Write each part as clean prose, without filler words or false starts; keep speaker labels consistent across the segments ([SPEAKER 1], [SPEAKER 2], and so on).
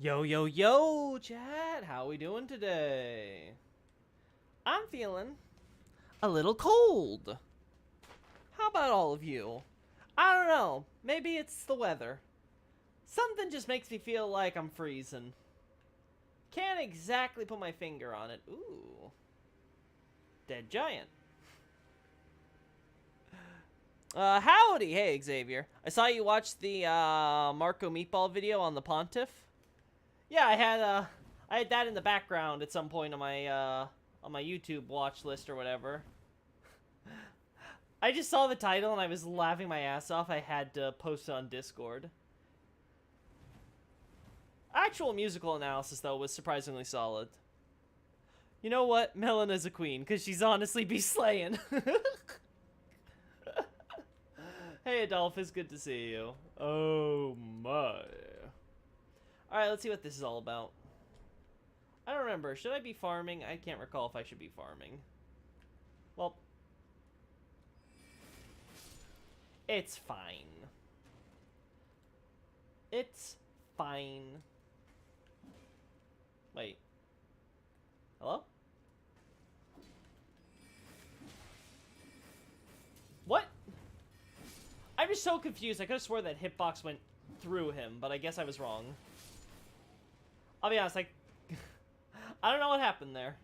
[SPEAKER 1] Yo, yo, yo, chat. How we doing today? I'm feeling a little cold. How about all of you? I don't know. Maybe it's the weather. Something just makes me feel like I'm freezing. Can't exactly put my finger on it. Ooh. Dead giant. Howdy. Hey, Xavier. I saw you watch the Marco Meatball video on the Pontiff. Yeah, I had that in the background at some point on my YouTube watch list or whatever. I just saw the title and I was laughing my ass off. I had to post it on Discord. Actual musical analysis, though, was surprisingly solid. You know what? Melena's a queen, because she's honestly be slaying. Hey, Adolphus, good to see you. Oh, my. Alright, let's see what this is all about. I don't remember. Should I be farming? I can't recall if I should be farming. Well, it's fine. It's fine. Wait. Hello? What? I'm just so confused. I could have swore that hitbox went through him, but I guess I was wrong. I'll be honest, I don't know what happened there.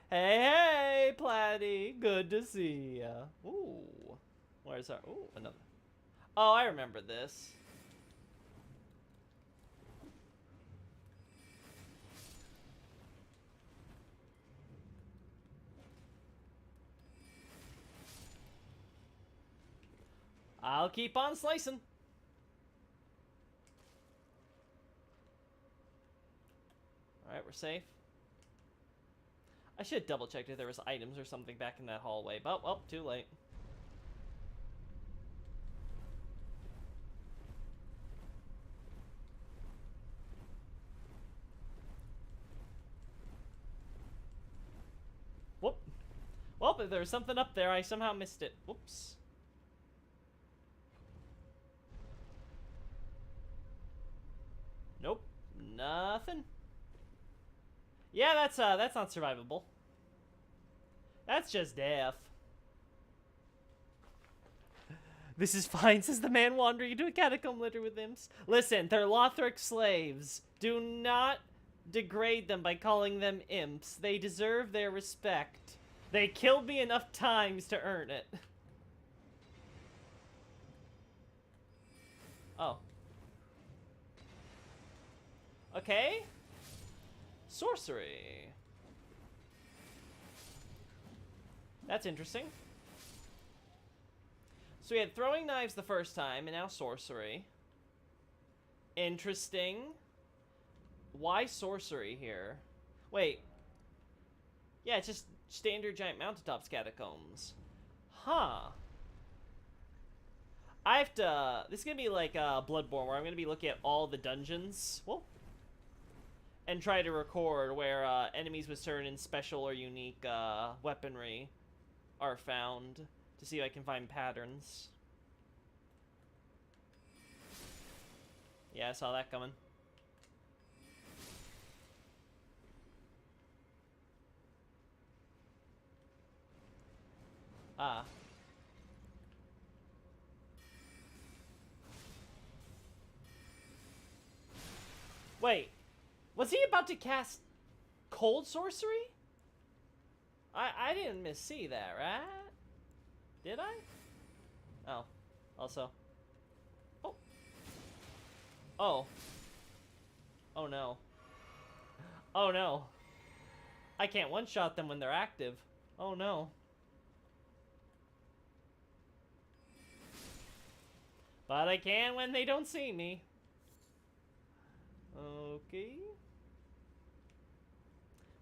[SPEAKER 1] Hey, Platy. Good to see ya. Ooh. Where's our... Ooh, another. Oh, I remember this. I'll keep on slicing. Alright, we're safe. I should have double-checked if there was items or something back in that hallway, but, well, too late. Whoop. Well, if there was something up there, I somehow missed it. Whoops. Nope. Nothing. Yeah, that's not survivable. That's just death. This is fine, says the man wandering into a catacomb littered with imps. Listen, they're Lothric slaves. Do not degrade them by calling them imps. They deserve their respect. They killed me enough times to earn it. Oh. Okay. Sorcery. That's interesting. So we had throwing knives the first time, and now sorcery. Interesting. Why sorcery here? Wait. Yeah, it's just standard giant mountaintops catacombs. Huh. I have to... This is going to be like Bloodborne, where I'm going to be looking at all the dungeons. Whoa. And try to record where enemies with certain special or unique weaponry are found to see if I can find patterns. Yeah, I saw that coming. Ah. Wait. Was he about to cast cold sorcery? I didn't see that, right? Did I? Oh. Also. Oh. Oh. Oh no. Oh no. I can't one-shot them when they're active. Oh no. But I can when they don't see me. Okay.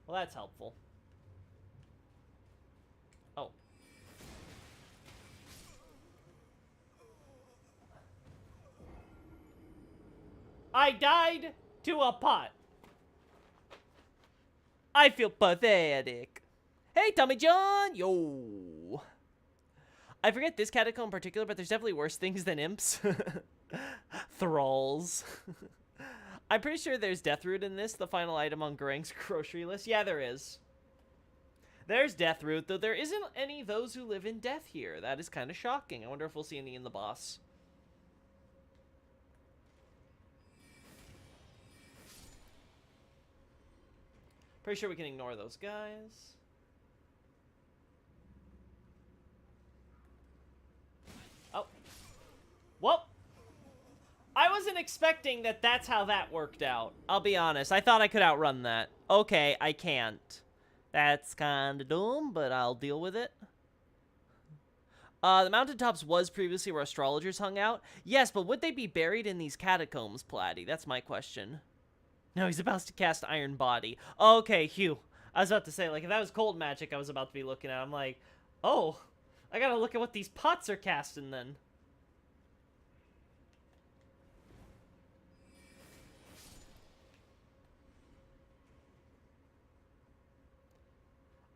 [SPEAKER 1] Well, that's helpful. Oh. I died to a pot. I feel pathetic. Hey, Tommy John! Yo! I forget this catacomb in particular, but there's definitely worse things than imps. Thralls. I'm pretty sure there's Deathroot in this, the final item on Garang's grocery list. Yeah, there is. There's Deathroot, though there isn't any those who live in death here. That is kind of shocking. I wonder if we'll see any in the boss. Pretty sure we can ignore those guys. Oh. Whoop! I wasn't expecting that that's how that worked out. I'll be honest. I thought I could outrun that. Okay, I can't. That's kind of dumb, but I'll deal with it. The mountaintops was previously where astrologers hung out. Yes, but would they be buried in these catacombs, Platy? That's my question. No, he's about to cast Iron Body. Okay, Hugh. I was about to say, like, if that was cold magic I was about to be looking at, I'm like, oh, I gotta look at what these pots are casting then.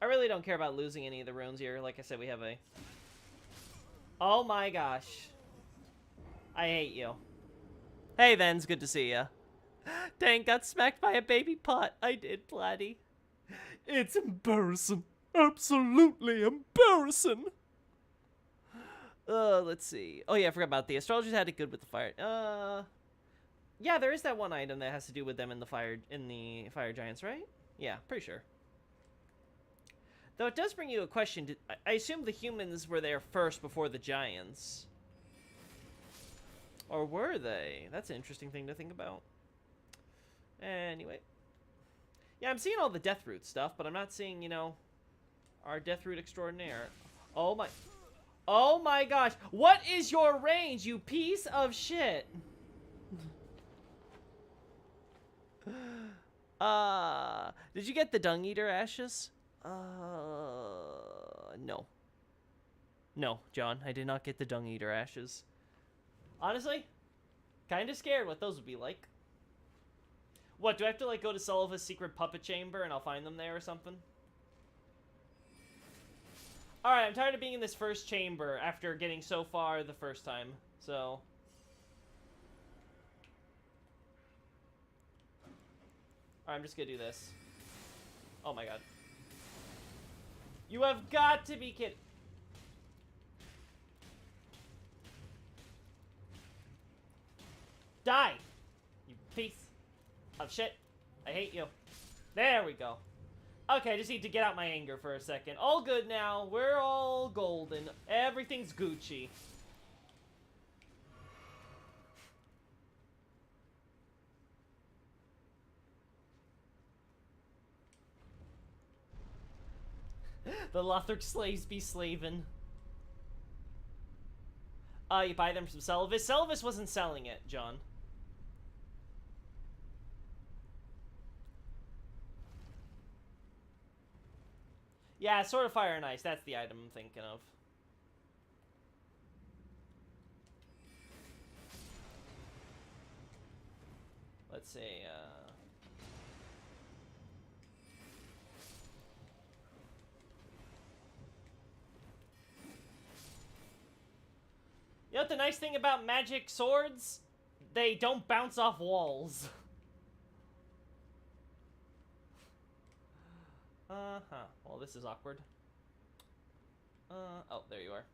[SPEAKER 1] I really don't care about losing any of the runes here. Like I said, we have a... Oh my gosh. I hate you. Hey, Vens, good to see ya. Dang, got smacked by a baby pot. I did, Platy. It's embarrassing. Absolutely embarrassing. Let's see. Oh yeah, I forgot about the astrologers had it good with the fire. Yeah, there is that one item that has to do with them in the fire giants, right? Yeah, pretty sure. Though it does bring you a question. I assume the humans were there first before the giants. Or were they? That's an interesting thing to think about. Anyway. Yeah, I'm seeing all the Deathroot stuff, but I'm not seeing, you know, our Deathroot extraordinaire. Oh my... Oh my gosh. What is your range, you piece of shit? Did you get the Dung Eater ashes? No. No, John, I did not get the Dung Eater ashes. Honestly, kind of scared what those would be like. What, do I have to, like, go to Sullivan's secret puppet chamber and I'll find them there or something? Alright, I'm tired of being in this first chamber after getting so far the first time, so... Alright, I'm just gonna do this. Oh my god. You have got to be kidding. Die! You piece of shit. I hate you. There we go. Okay, I just need to get out my anger for a second. All good now. We're all golden. Everything's Gucci. The Lothric slaves be slavin'. You buy them from Selvis. Selvis wasn't selling it, John. Yeah, Sword of Fire and Ice. That's the item I'm thinking of. Let's see, You know what the nice thing about magic swords? They don't bounce off walls. Well, this is awkward. Oh, there you are.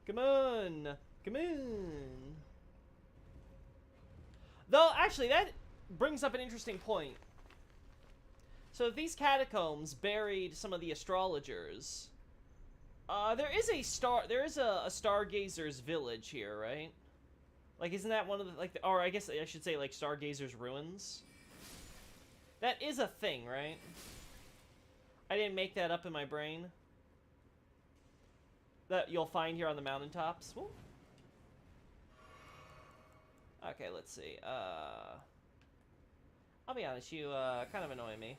[SPEAKER 1] Come on! Come on! Though, actually, that brings up an interesting point. So if these catacombs buried some of the astrologers, there is a Stargazer's village here, right? Like, isn't that one of the, like, or I guess I should say, like, Stargazer's ruins? That is a thing, right? I didn't make that up in my brain. That you'll find here on the mountaintops. Ooh. Okay, let's see. I'll be honest, you kind of annoy me.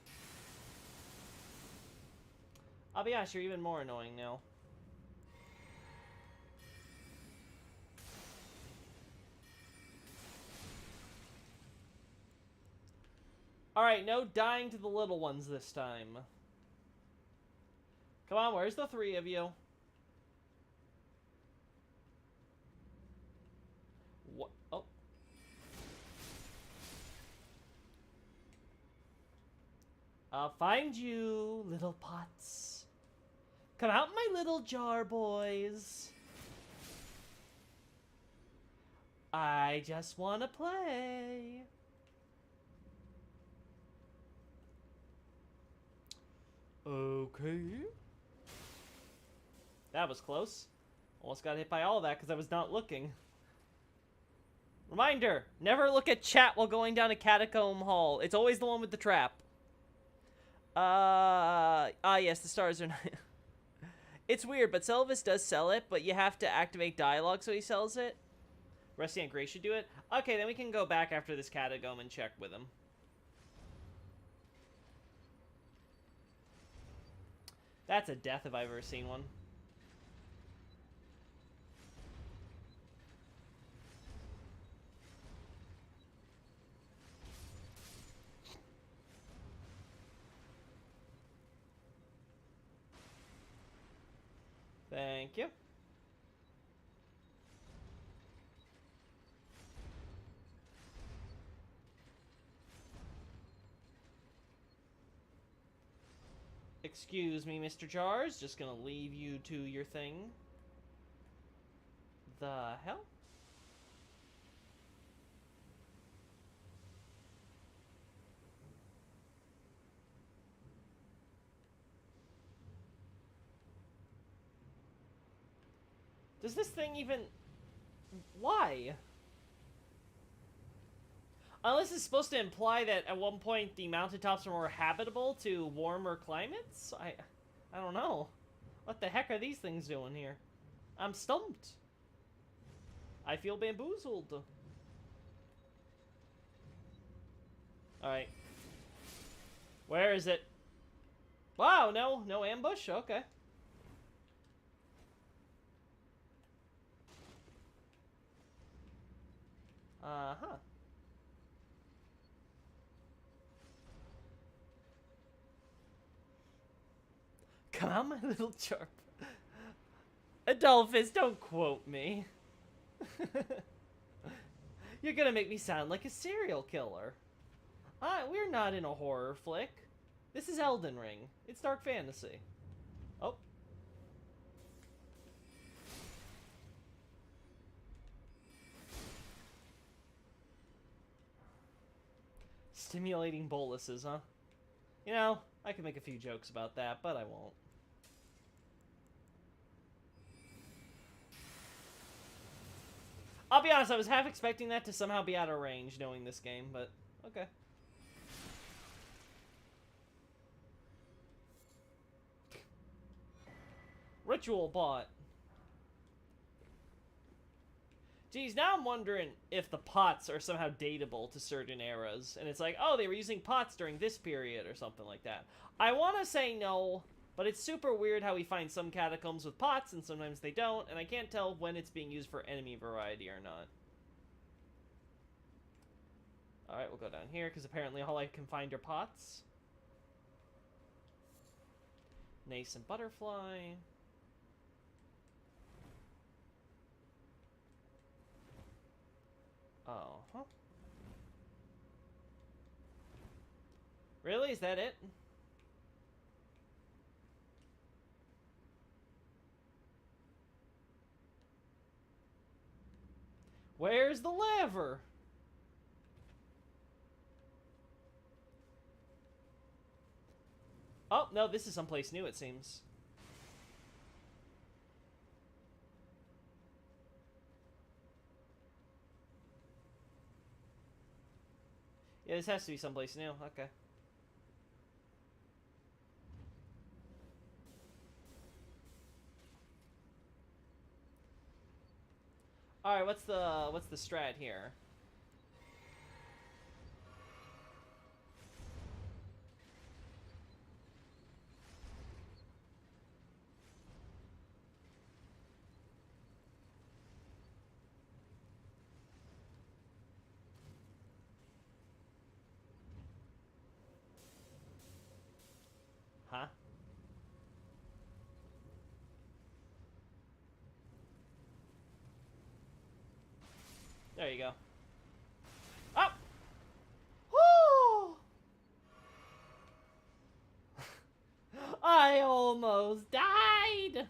[SPEAKER 1] I'll be honest, you're even more annoying now. Alright, no dying to the little ones this time. Come on, where's the three of you? What? Oh. I'll find you, little pots. Come out, my little jar boys. I just want to play. Okay. That was close. Almost got hit by all of that because I was not looking. Reminder, never look at chat while going down a catacomb hall. It's always the one with the trap. Yes, the stars are not... It's weird, but Selvis does sell it, but you have to activate dialogue so he sells it. Rusty and Gray should do it. Okay, then we can go back after this catacomb and check with him. That's a death if I've ever seen one. Thank you. Excuse me, Mr. Jars. Just gonna leave you to your thing. The hell? Does this thing even... Why? Unless it's supposed to imply that at one point the mountaintops are more habitable to warmer climates? I don't know. What the heck are these things doing here? I'm stumped. I feel bamboozled. Alright. Where is it? Wow, no ambush? Okay. Uh-huh. Come on, my little charp. Adolphus, don't quote me. You're gonna make me sound like a serial killer. We're not in a horror flick. This is Elden Ring. It's dark fantasy. Oh. Stimulating boluses, huh? You know, I could make a few jokes about that, but I won't. I'll be honest, I was half expecting that to somehow be out of range knowing this game, but okay. Ritual bot. Geez, now I'm wondering if the pots are somehow dateable to certain eras. And it's like, oh, they were using pots during this period or something like that. I want to say no, but it's super weird how we find some catacombs with pots and sometimes they don't. And I can't tell when it's being used for enemy variety or not. Alright, we'll go down here because apparently all I can find are pots. Nascent butterfly. Oh, huh. Really? Is that it? Where's the lever? Oh, no, this is someplace new, it seems. Yeah, this has to be someplace new. Okay. All right, what's the strat here? Huh? There you go. Up! Woo! I almost died!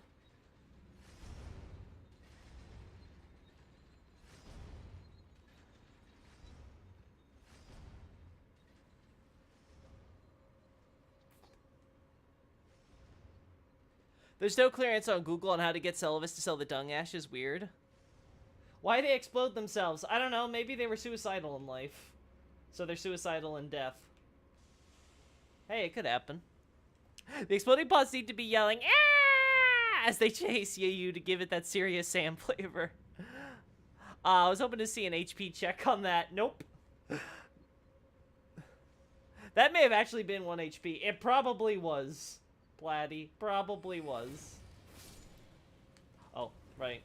[SPEAKER 1] There's no clearance on Google on how to get Celivis to sell the dung ashes. Weird. Why they explode themselves? I don't know. Maybe they were suicidal in life. So they're suicidal in death. Hey, it could happen. The exploding pods need to be yelling, "Ah!" as they chase you to give it that serious Sam flavor. I was hoping to see an HP check on that. Nope. That may have actually been 1 HP. It probably was. Platty. Probably was. Oh, right.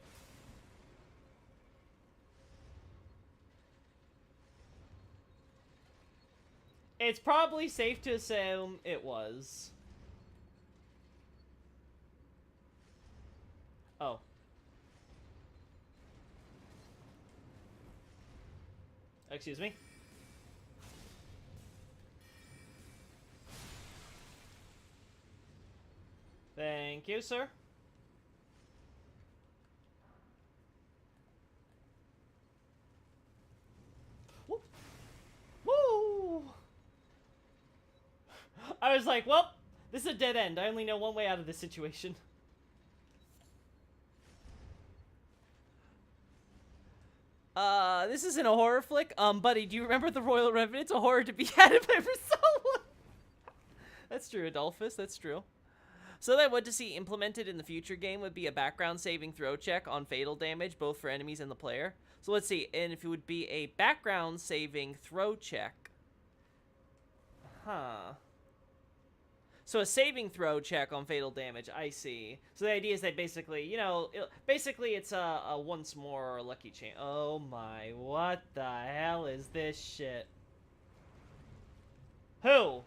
[SPEAKER 1] It's probably safe to assume it was. Oh. Excuse me. Thank you, sir. Woo! Woo! I was like, well, this is a dead end. I only know one way out of this situation. This isn't a horror flick. Buddy, do you remember the Royal Revenant? It's a horror to be had if ever saw one. That's true, Adolphus. That's true. So that what to see implemented in the future game would be a background saving throw check on fatal damage, both for enemies and the player. So let's see, and if it would be a background saving throw check. Huh. So a saving throw check on fatal damage, I see. So the idea is that basically, you know, basically it's a once more or lucky chance. Oh my, what the hell is this shit? Who?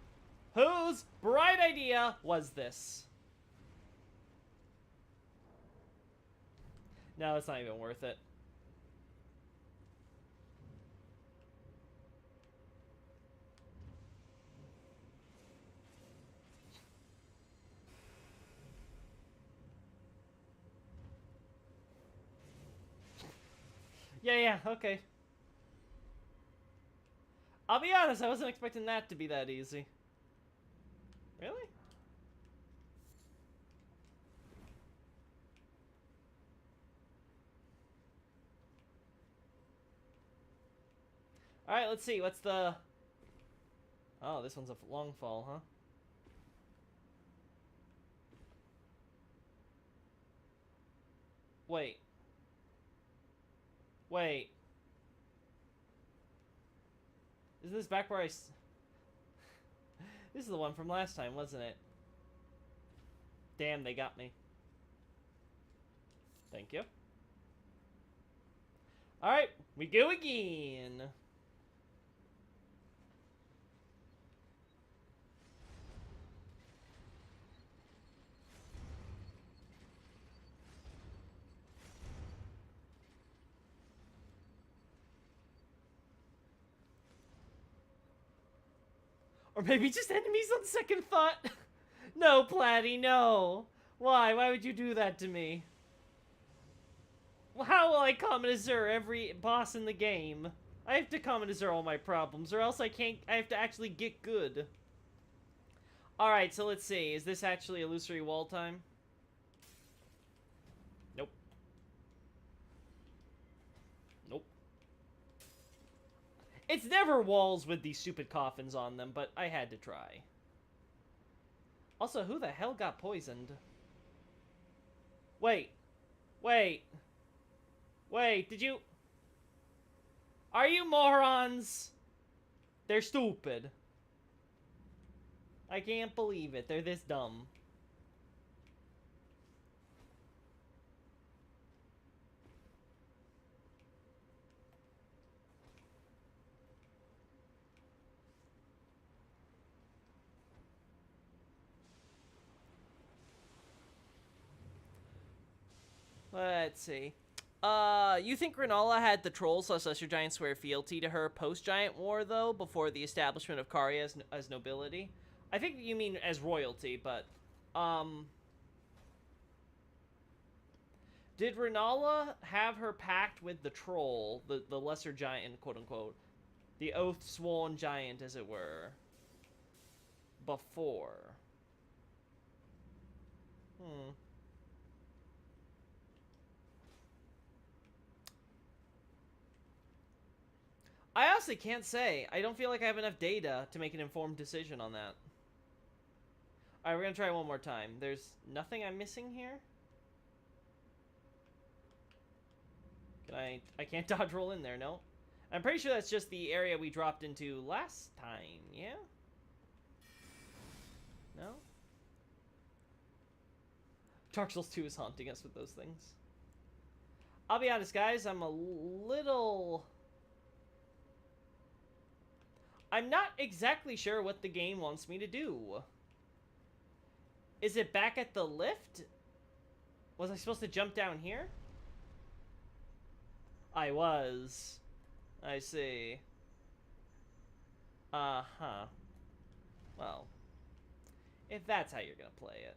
[SPEAKER 1] Whose bright idea was this? No, it's not even worth it. Yeah, okay. I'll be honest, I wasn't expecting that to be that easy. Really? Alright, let's see, what's the... Oh, this one's a long fall, huh? Wait. Wait. Isn't this back where I... This is the one from last time, wasn't it? Damn, they got me. Thank you. Alright, we go again. Or maybe just enemies on second thought. No, Platty, no. Why? Why would you do that to me? Well, how will I common Azure every boss in the game? I have to common Azure all my problems, or else I can't. I have to actually get good. Alright, so let's see. Is this actually illusory wall time? Nope. Nope. It's never walls with these stupid coffins on them, but I had to try. Also, who the hell got poisoned? Wait. Wait. Wait, did you... Are you morons? They're stupid. I can't believe it. They're this dumb. Let's see. You think Renala had the trolls plus Lesser Giants swear fealty to her post-Giant War, though, before the establishment of Karya as nobility? I think you mean as royalty, but, did Renala have her pact with the troll, the Lesser Giant, quote-unquote, the oath-sworn giant, as it were, before? I honestly can't say. I don't feel like I have enough data to make an informed decision on that. Alright, we're gonna try one more time. There's nothing I'm missing here? Can I can't dodge roll in there, no? I'm pretty sure that's just the area we dropped into last time, yeah? No? Dark Souls 2 is haunting us with those things. I'll be honest, guys, I'm not exactly sure what the game wants me to do. Is it back at the lift? Was I supposed to jump down here? I was. I see. Uh-huh. Well, if that's how you're gonna play it.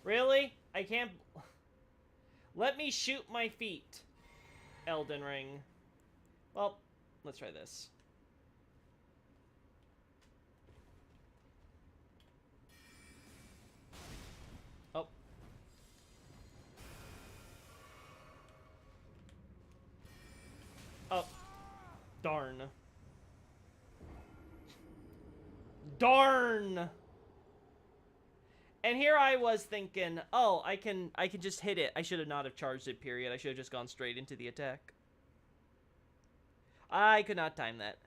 [SPEAKER 1] Really? I can't... Let me shoot my feet, Elden Ring. Well, let's try this. Oh. Oh. Darn. Darn! And here I was thinking, oh, I can just hit it. I should have not have charged it, period. I should have just gone straight into the attack. I could not time that.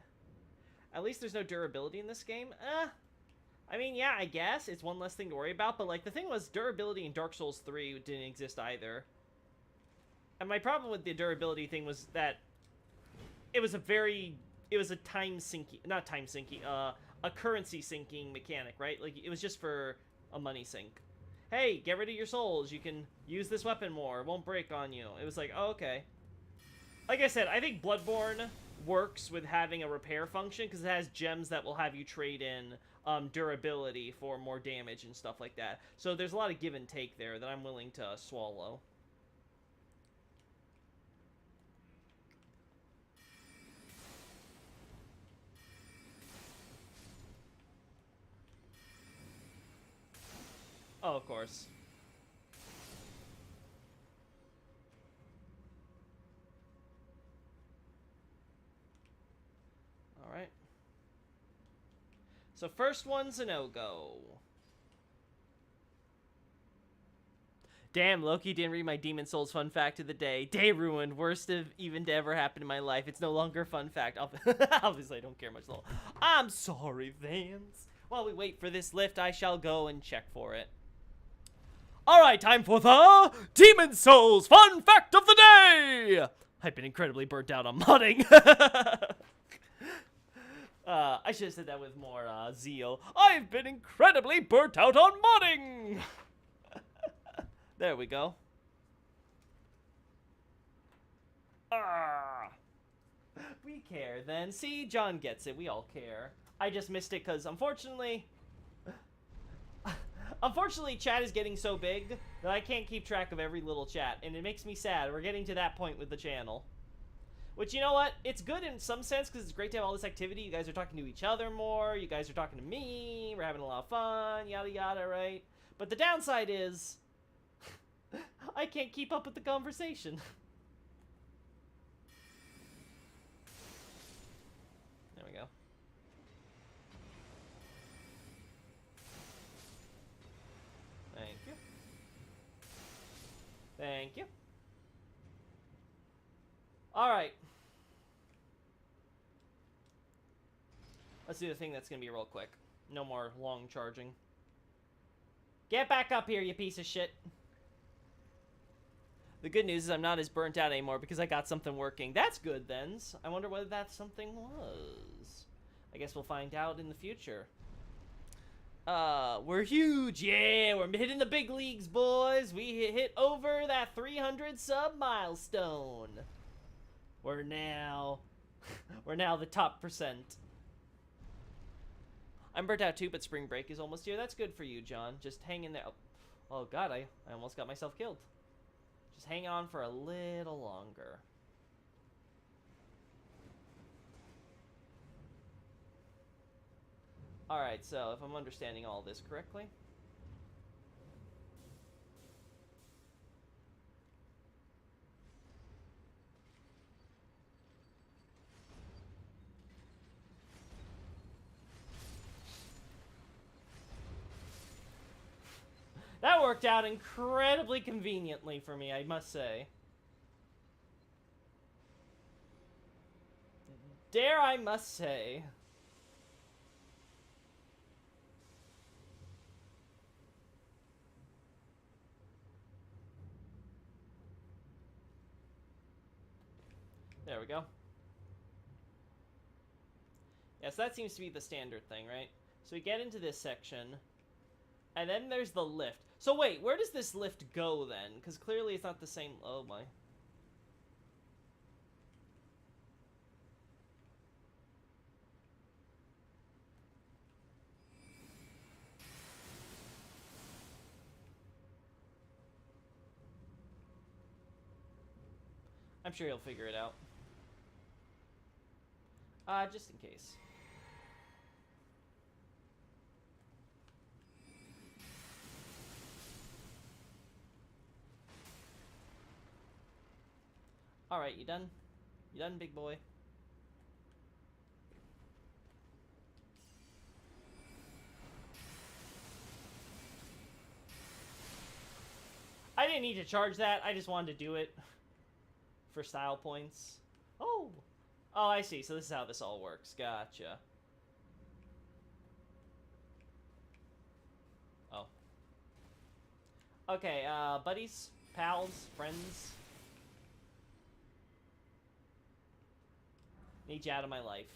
[SPEAKER 1] At least there's no durability in this game. I mean, yeah, I guess. It's one less thing to worry about. But, like, the thing was, durability in Dark Souls 3 didn't exist either. And my problem with the durability thing was that it was a time sinking, not time sinking, a currency sinking mechanic, right? Like, it was just for a money sink. Hey, get rid of your souls. You can use this weapon more. It won't break on you. It was like, oh, okay. Like I said, I think Bloodborne works with having a repair function because it has gems that will have you trade in durability for more damage and stuff like that. So there's a lot of give and take there that I'm willing to swallow. Oh, of course. Alright. So first one's a no-go. Damn, Loki didn't read my Demon Souls fun fact of the day. Day ruined. Worst of even to ever happen in my life. It's no longer a fun fact. Obviously, I don't care much though. I'm sorry, Vance. While we wait for this lift, I shall go and check for it. Alright, time for the Demon Souls Fun Fact of the Day! I've been incredibly burnt out on modding. I should have said that with more zeal. I've been incredibly burnt out on modding! There we go. We care then. See, John gets it. We all care. I just missed it because, unfortunately... Unfortunately, chat is getting so big that I can't keep track of every little chat, and it makes me sad. We're getting to that point with the channel. Which, you know what? It's good in some sense, because it's great to have all this activity. You guys are talking to each other more. You guys are talking to me. We're having a lot of fun. Yada, yada, right? But the downside is... I can't keep up with the conversation. There we go. Thank you. Thank you. Alright. Let's do the thing that's gonna be real quick. No more long charging. Get back up here, you piece of shit. The good news is I'm not as burnt out anymore because I got something working. That's good, then. I wonder what that something was. I guess we'll find out in the future. We're huge. Yeah, we're hitting the big leagues, boys. We hit over that 300 sub milestone. We're now the top percent. I'm burnt out too, but spring break is almost here. That's good for you, John. Just hang in there. Oh God, I almost got myself killed. Just hang on for a little longer. Alright, so if I'm understanding all this correctly. That worked out incredibly conveniently for me, I must say. Dare I must say. There we go. Yes, that seems to be the standard thing, right? So we get into this section, and then there's the lift. So wait, where does this lift go then? Because clearly it's not the same. Oh my. I'm sure he'll figure it out. Just in case. Alright, you done? You done, big boy? I didn't need to charge that. I just wanted to do it for style points. Oh! Oh, I see. So this is how this all works. Gotcha. Oh. Okay, buddies, pals, friends. Need you out of my life.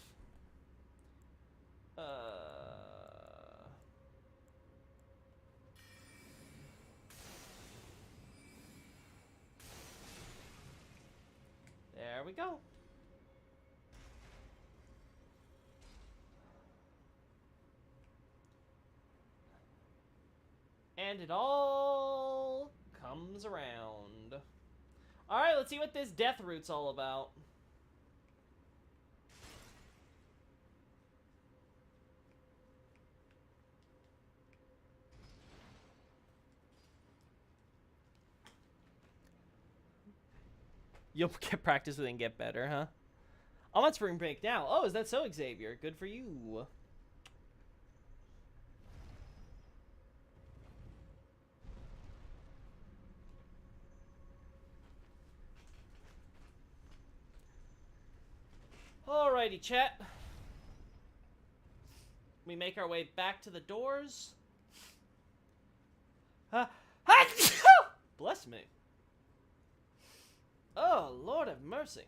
[SPEAKER 1] There we go. And it all comes around. Alright, let's see what this death route's all about. You'll get practice with it and get better, huh? I'm on spring break now. Oh, is that so, Xavier? Good for you. Alrighty, chat. We make our way back to the doors. Bless me. Oh, Lord have mercy.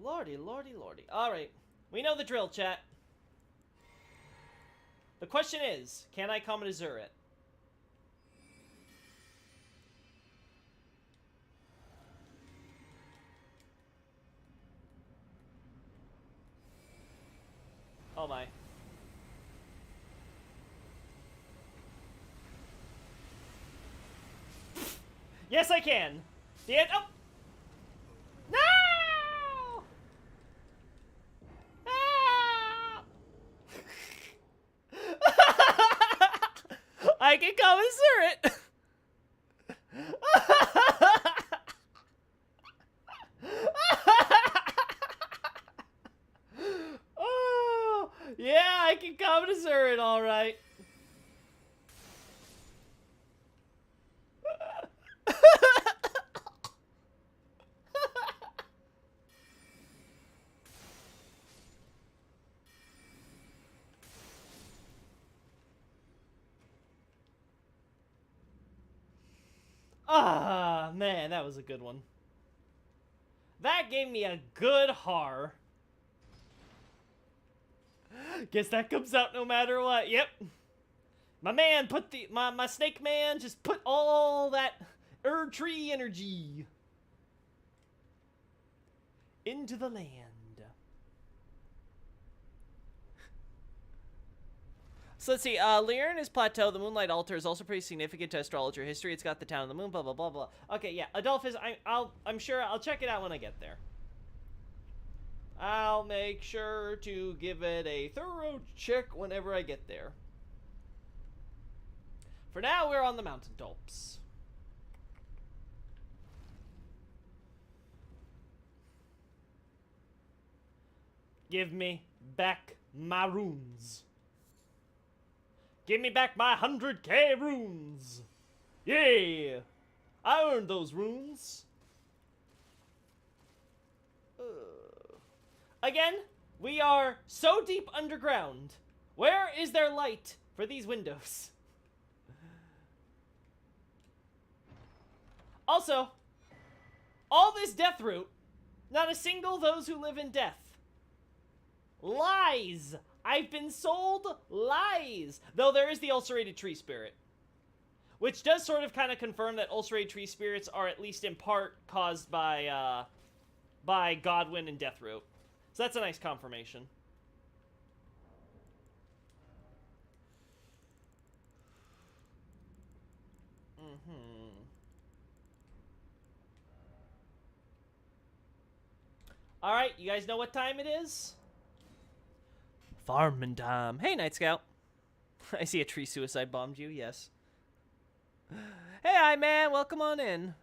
[SPEAKER 1] Lordy, lordy, lordy. Alright. We know the drill, chat. The question is, can I come to Zurit? Oh my. Yes, I can. Oh! No! Ah! I can come and Zurit. Oh, yeah, I can come to Zurit, all right. Ah, man, that was a good one. That gave me a good har. Guess that comes out no matter what. Yep. My man put my snake man just put all that tree energy into the land. So let's see, Liern is plateau. The Moonlight Altar is also pretty significant to astrologer history. It's got the town of the moon, blah, blah, blah, blah. Okay, yeah, Adolphus, I'm sure I'll check it out when I get there. I'll make sure to give it a thorough check whenever I get there. For now, we're on the mountaintops. Give me back my runes. Give me back my 100k runes. Yeah! I earned those runes. Again, we are so deep underground. Where is there light for these windows? Also, all this death route, not a single those who live in death. Lies! I've been sold lies! Though there is the ulcerated tree spirit. Which does sort of kind of confirm that ulcerated tree spirits are at least in part caused by Godwyn and Deathroot. So that's a nice confirmation. Alright, you guys know what time it is? Farming time. Hey, Night Scout. I see a tree suicide bombed you, yes. Hey, hi, man. Welcome on in.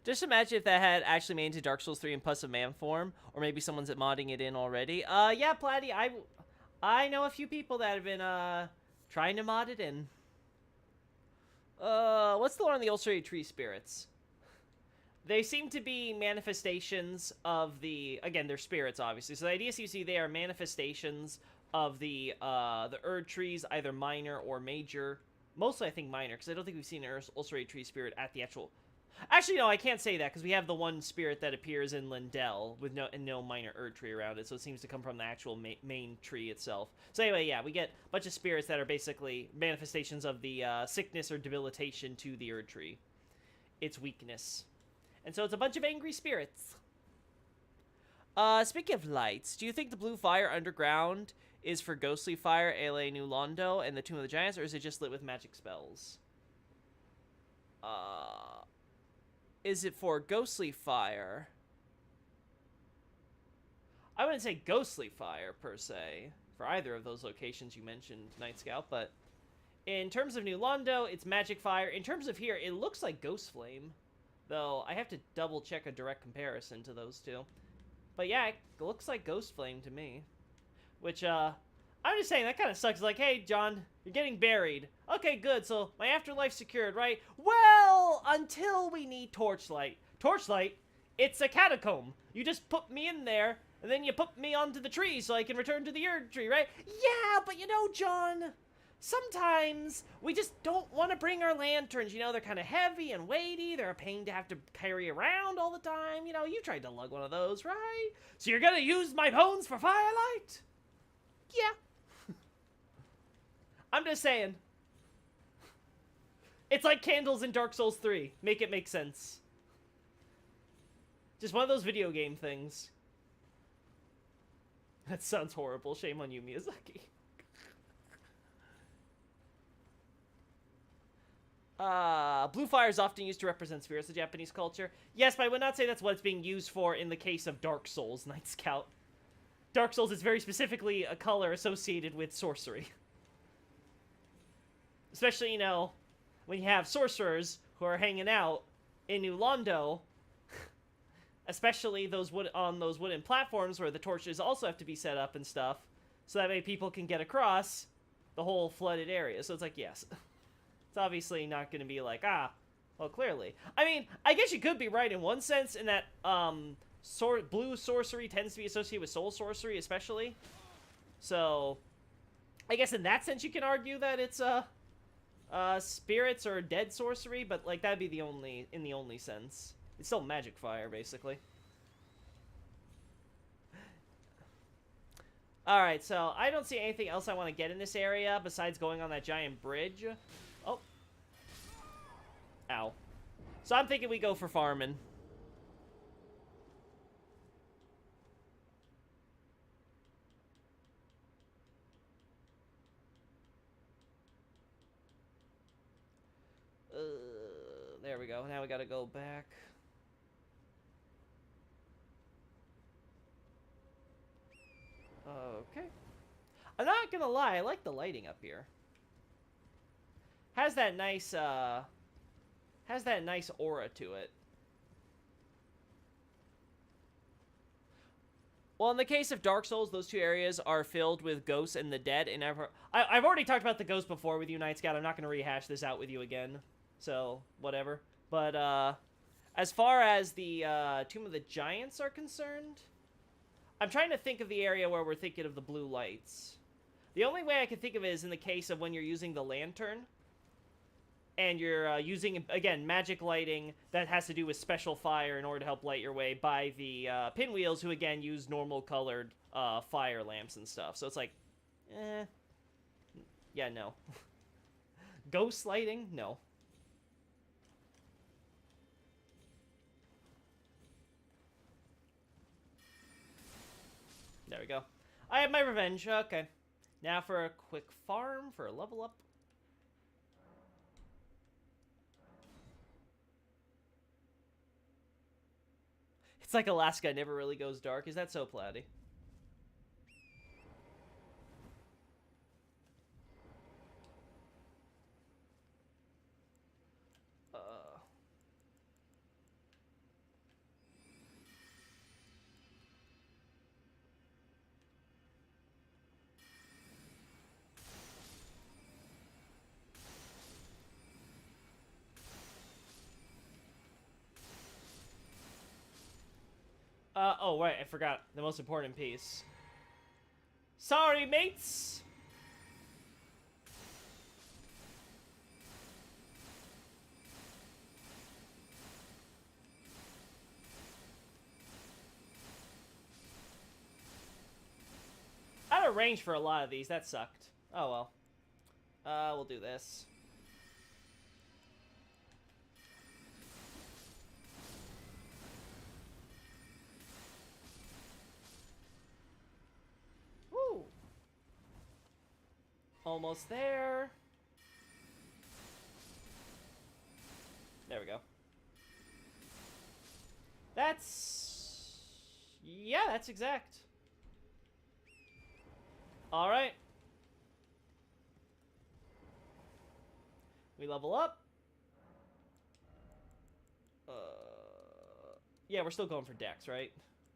[SPEAKER 1] Just imagine if that had actually made into Dark Souls 3 in Puss of Man form, or maybe someone's modding it in already. Yeah, Platty, I know a few people that have been, trying to mod it in. What's the lore on the ulcerated tree spirits? They seem to be manifestations of the, again, they're spirits, obviously. So the idea seems to be they are manifestations of the Erd trees, either minor or major. Mostly, I think, minor, because I don't think we've seen an ulcerated tree spirit at the actual... Actually, no, I can't say that, because we have the one spirit that appears in Lindell with no minor Erd tree around it, so it seems to come from the actual main tree itself. So anyway, yeah, we get a bunch of spirits that are basically manifestations of the sickness or debilitation to the Erd tree. Its weakness. And so it's a bunch of angry spirits. Speaking of lights, do you think the blue fire underground is for ghostly fire, A.L.A. New Londo, and the Tomb of the Giants, or is it just lit with magic spells? Is it for ghostly fire? I wouldn't say ghostly fire, per se, for either of those locations you mentioned, Night Scout, but in terms of New Londo, it's magic fire. In terms of here, it looks like Ghost Flame. Though, I have to double-check a direct comparison to those two. But yeah, it looks like Ghost Flame to me. Which, I'm just saying, that kind of sucks. Like, hey, John, you're getting buried. Okay, good, so my afterlife's secured, right? Well, until we need Torchlight. Torchlight? It's a catacomb. You just put me in there, and then you put me onto the tree so I can return to the Erd tree, right? Yeah, but you know, John... Sometimes we just don't want to bring our lanterns. You know, they're kind of heavy and weighty. They're a pain to have to carry around all the time. You know, you tried to lug one of those, right? So you're going to use my bones for firelight? Yeah. I'm just saying. It's like candles in Dark Souls 3. Make it make sense. Just one of those video game things. That sounds horrible. Shame on you, Miyazaki. Blue fire is often used to represent spirits of Japanese culture. Yes, but I would not say that's what it's being used for in the case of Dark Souls, Night Scout. Dark Souls is very specifically a color associated with sorcery. Especially, you know, when you have sorcerers who are hanging out in New Londo, especially those on those wooden platforms where the torches also have to be set up and stuff, so that way people can get across the whole flooded area. So it's like, yes. It's obviously not going to be like, well, clearly. I mean, I guess you could be right in one sense in that blue sorcery tends to be associated with soul sorcery, especially. So, I guess in that sense you can argue that it's spirits or dead sorcery, but like that'd be the only sense. It's still magic fire, basically. Alright, so I don't see anything else I want to get in this area besides going on that giant bridge. Oh. Ow. So I'm thinking we go for farming. There we go. Now we gotta go back. Okay. I'm not gonna lie, I like the lighting up here. Has that nice aura to it. Well, in the case of Dark Souls, those two areas are filled with ghosts and the dead, and I've already talked about the ghosts before with you, Night Scout. I'm not going to rehash this out with you again, so whatever. But as far as the Tomb of the Giants are concerned, I'm trying to think of the area where we're thinking of the blue lights. The only way I can think of it is in the case of when you're using the lantern, and you're using, again, magic lighting that has to do with special fire in order to help light your way by the pinwheels, who, again, use normal colored fire lamps and stuff. So it's like, yeah, no. Ghost lighting? No. There we go. I have my revenge. Okay. Now for a quick farm for a level up. It's like Alaska never really goes dark. Is that so, Platy? Oh, right, I forgot the most important piece. Sorry, mates! Out of range for a lot of these, that sucked. Oh well. We'll do this. Woo! Almost there. There we go. That's... yeah, that's exact. Alright. We level up. Yeah, we're still going for Dex, right?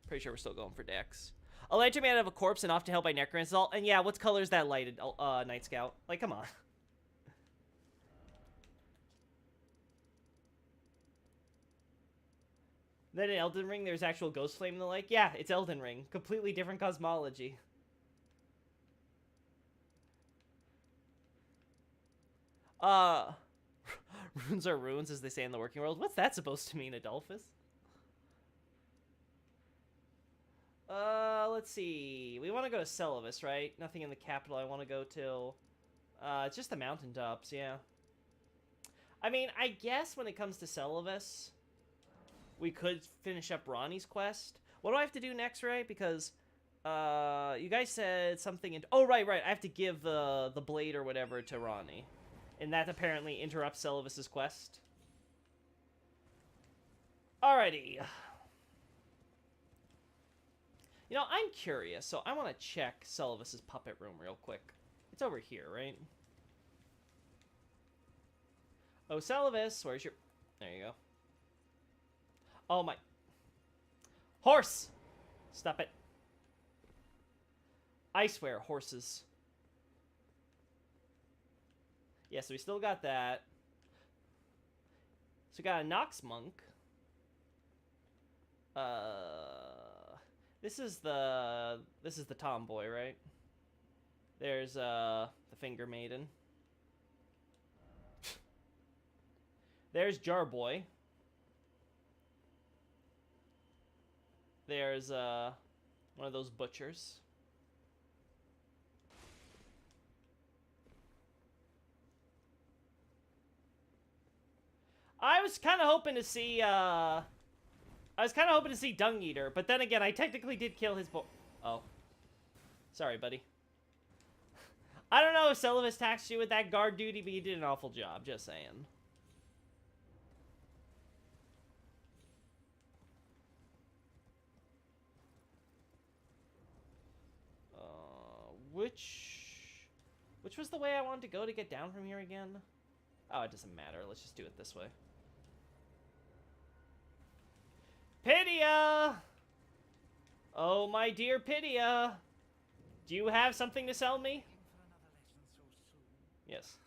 [SPEAKER 1] Pretty sure we're still going for Dex. A lantern made out of a corpse and off to help by Necromancer. And yeah, what color is that lighted, Night Scout? Like, come on. Then in Elden Ring, there's actual ghost flame in the lake. Yeah, it's Elden Ring. Completely different cosmology. Runes are runes, as they say in the working world. What's that supposed to mean, Adolphus? Let's see. We want to go to Celavis, right? Nothing in the capital I want to go to. It's just the mountaintops, yeah. I mean, I guess when it comes to Celavis, we could finish up Ronnie's quest. What do I have to do next, right? Because, you guys said something in... oh, right. I have to give the blade or whatever to Ronnie. And that apparently interrupts Celavis's quest. Alrighty. You know, I'm curious, so I want to check Celavis's puppet room real quick. It's over here, right? Oh, Celavis, where's your... there you go. Oh, my... horse! Stop it. I swear, horses. Yeah, so we still got that. So we got a Nox Monk. This is the tomboy, right? There's the Finger Maiden. There's Jarboy. There's one of those butchers. I was kind of hoping to see, Dung Eater, but then again, I technically did kill his Oh. Sorry, buddy. I don't know if Celovus taxed you with that guard duty, but you did an awful job, just saying. Which was the way I wanted to go to get down from here again? Oh, it doesn't matter. Let's just do it this way. Pydia! Oh, my dear Pydia. Do you have something to sell me? Yes.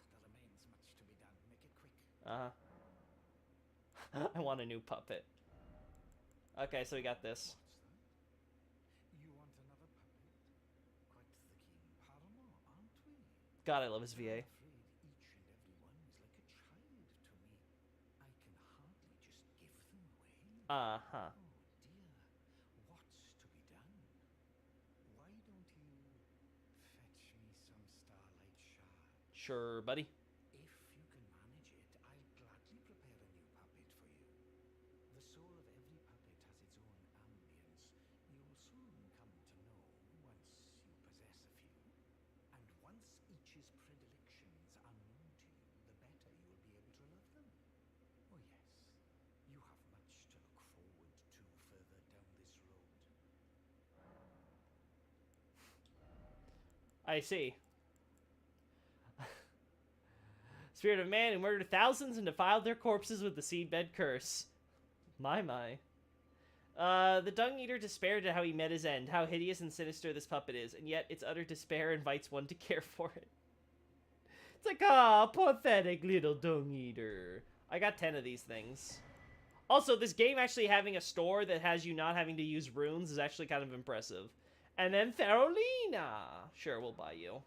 [SPEAKER 1] Uh-huh. I want a new puppet. Okay, so we got this. God, I love his VA. Uh-huh. Sure, buddy.
[SPEAKER 2] If you can manage it, I'll gladly prepare a new puppet for you. The soul of every puppet has its own ambience. You'll soon come to know once you possess a few. And once each's predilections are known to you, the better you'll be able to love them. Oh yes, you have much to look forward to further down this road.
[SPEAKER 1] I see. Spirit of man who murdered thousands and defiled their corpses with the seedbed curse. My. The Dung Eater despaired at how he met his end, how hideous and sinister this puppet is, and yet its utter despair invites one to care for it. It's like, ah, pathetic little Dung Eater. I got 10 of these things. Also, this game actually having a store that has you not having to use runes is actually kind of impressive. And then Therolina. Sure, we'll buy you.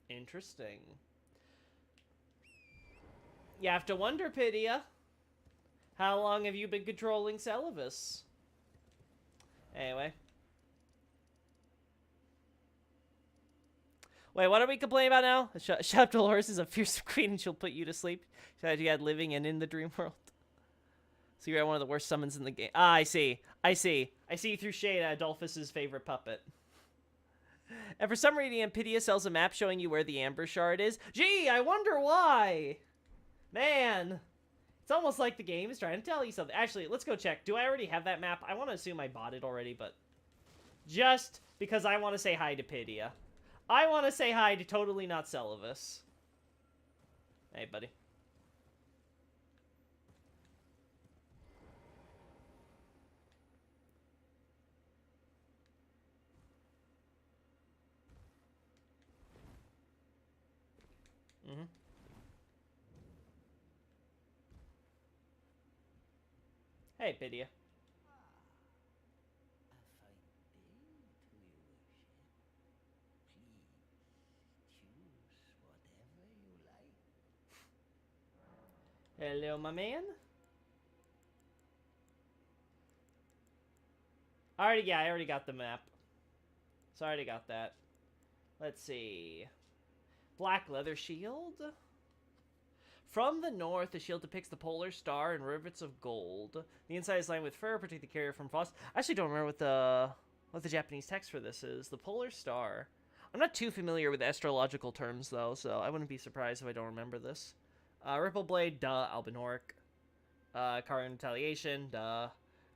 [SPEAKER 1] Interesting. You have to wonder, Pydia. How long have you been controlling Celovus? Anyway. Wait, what are we complaining about now? Shop Dolores is a fearsome queen and she'll put you to sleep. She had you had living and in the dream world. So you're one of the worst summons in the game. Ah, I see. I see through shade Adolphus's favorite puppet. And for some reason, Pydia sells a map showing you where the Amber Shard is. Gee, I wonder why. Man, it's almost like the game is trying to tell you something. Actually, let's go check. Do I already have that map? I want to assume I bought it already, but just because I want to say hi to Pydia. I want to say hi to totally not Celovus. Hey, buddy. Mm-hmm. Hey, Pydia. Hello, my man. I already got the map. So I already got that. Let's see. Black leather shield. From the north, the shield depicts the polar star and rivets of gold. The inside is lined with fur, protect the carrier from frost. I actually don't remember what the Japanese text for this is. The polar star. I'm not too familiar with astrological terms, though, so I wouldn't be surprised if I don't remember this. Ripple Blade, duh. Albinoric. Carian Retaliation, duh.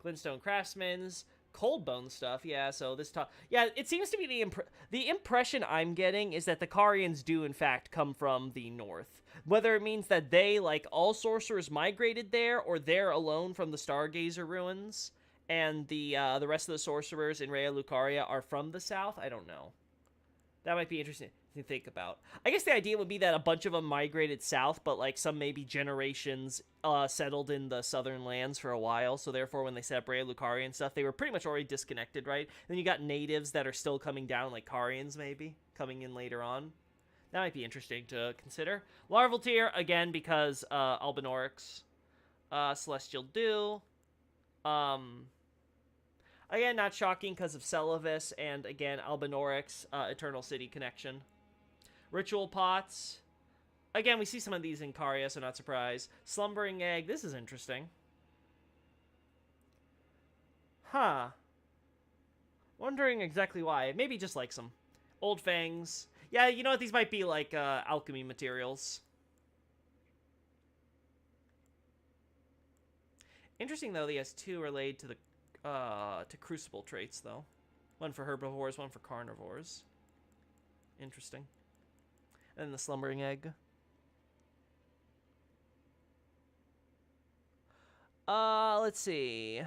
[SPEAKER 1] Glintstone Craftsman's. Cold Bone stuff, yeah, so this yeah, it seems to be the impression I'm getting is that the Carians do, in fact, come from the north. Whether it means that they, like all sorcerers, migrated there, or they're alone from the Stargazer ruins, and the rest of the sorcerers in Raya Lucaria are from the south, I don't know. That might be interesting to think about. I guess the idea would be that a bunch of them migrated south, but like some maybe generations settled in the southern lands for a while, so therefore when they set up Raya Lucaria and stuff, they were pretty much already disconnected, right? Then you got natives that are still coming down, like Carians maybe, coming in later on. That might be interesting to consider. Larval tier, again, because Albinorics. Celestial Dew. Um, again, not shocking because of Celavis and, again, Albinorix, Eternal City connection. Ritual Pots. Again, we see some of these in Caria, so not surprised. Slumbering Egg. This is interesting. Huh. Wondering exactly why. Maybe just like some Old Fangs. Yeah, you know what? These might be like alchemy materials. Interesting though, he has 2 related to the to crucible traits though. One for herbivores, one for carnivores. Interesting. And then the slumbering egg. Let's see.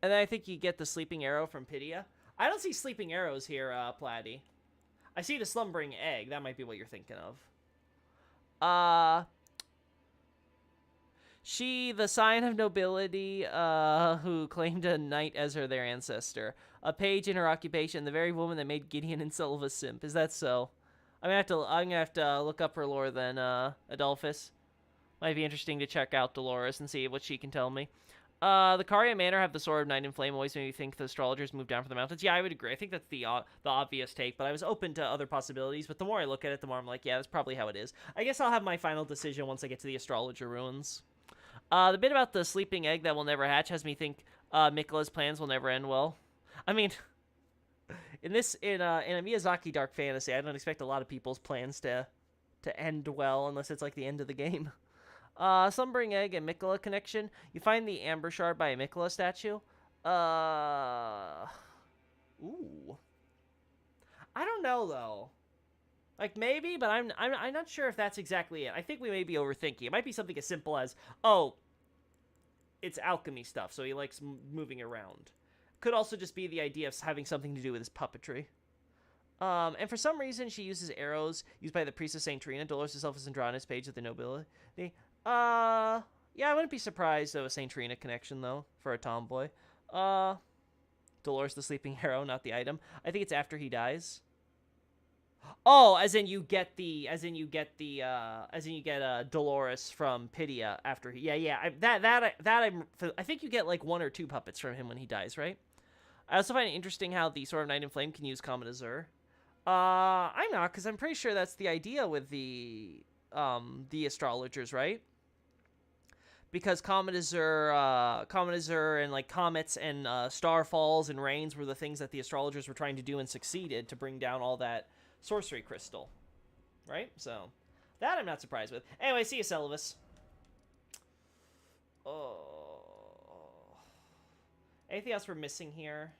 [SPEAKER 1] And then I think you get the sleeping arrow from Pydia. I don't see sleeping arrows here, Platy. I see the slumbering egg. That might be what you're thinking of. She, the sign of nobility, who claimed a knight as their ancestor. A page in her occupation, the very woman that made Gideon and Silva simp. Is that so? I'm gonna have to look up her lore then, Adolphus. Might be interesting to check out Dolores and see what she can tell me. The Caria Manor have the Sword of Night and Flame always made me think the astrologers moved down from the mountains. Yeah, I would agree. I think that's the obvious take, but I was open to other possibilities. But the more I look at it, the more I'm like, yeah, that's probably how it is. I guess I'll have my final decision once I get to the astrologer ruins. The bit about the sleeping egg that will never hatch has me think Mikola's plans will never end well. I mean, in a Miyazaki dark fantasy, I don't expect a lot of people's plans to end well unless it's like the end of the game. Slumbering Egg and Mikola connection. You find the Amber Shard by a Mikola statue. Ooh. I don't know though. Like maybe, but I'm not sure if that's exactly it. I think we may be overthinking. It might be something as simple as, oh, it's alchemy stuff, so he likes moving around. Could also just be the idea of having something to do with his puppetry. And for some reason, she uses arrows used by the priest of Saint Trina. Dolores herself isn't drawn on his page of the nobility. Yeah, I wouldn't be surprised of a Saint Trina connection, though, for a tomboy. Dolores the sleeping arrow, not the item. I think it's after he dies. Oh, as in you get Dolores from Pydia after he, I think you get like 1 or 2 puppets from him when he dies, right? I also find it interesting how the Sword of Night and Flame can use Comet Azure. I'm not, because I'm pretty sure that's the idea with the astrologers, right? Because Comet Azure and like comets and starfalls and rains were the things that the astrologers were trying to do and succeeded to bring down all that sorcery crystal, right? So that I'm not surprised with. Anyway, see you, Celavis. Oh, anything else we're missing here?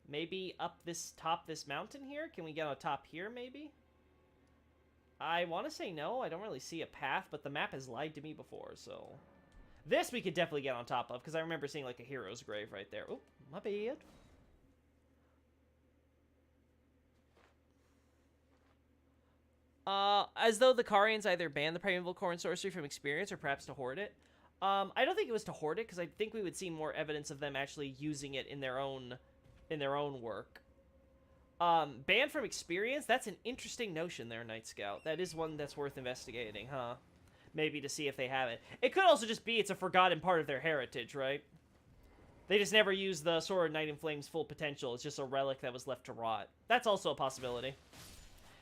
[SPEAKER 1] Maybe up this mountain here? Can we get on top here, maybe? I want to say no. I don't really see a path, but the map has lied to me before, so... This we could definitely get on top of, because I remember seeing, like, a hero's grave right there. Oh, my bad. As though the Carians either banned the primeval core and sorcery from experience, or perhaps to hoard it. I don't think it was to hoard it, because I think we would see more evidence of them actually using it in their own work. Banned from experience? That's an interesting notion there, Night Scout. That is one that's worth investigating, huh? Maybe to see if they have it. It could also just be it's a forgotten part of their heritage, right? They just never used the Sword of Night and Flame's full potential. It's just a relic that was left to rot. That's also a possibility.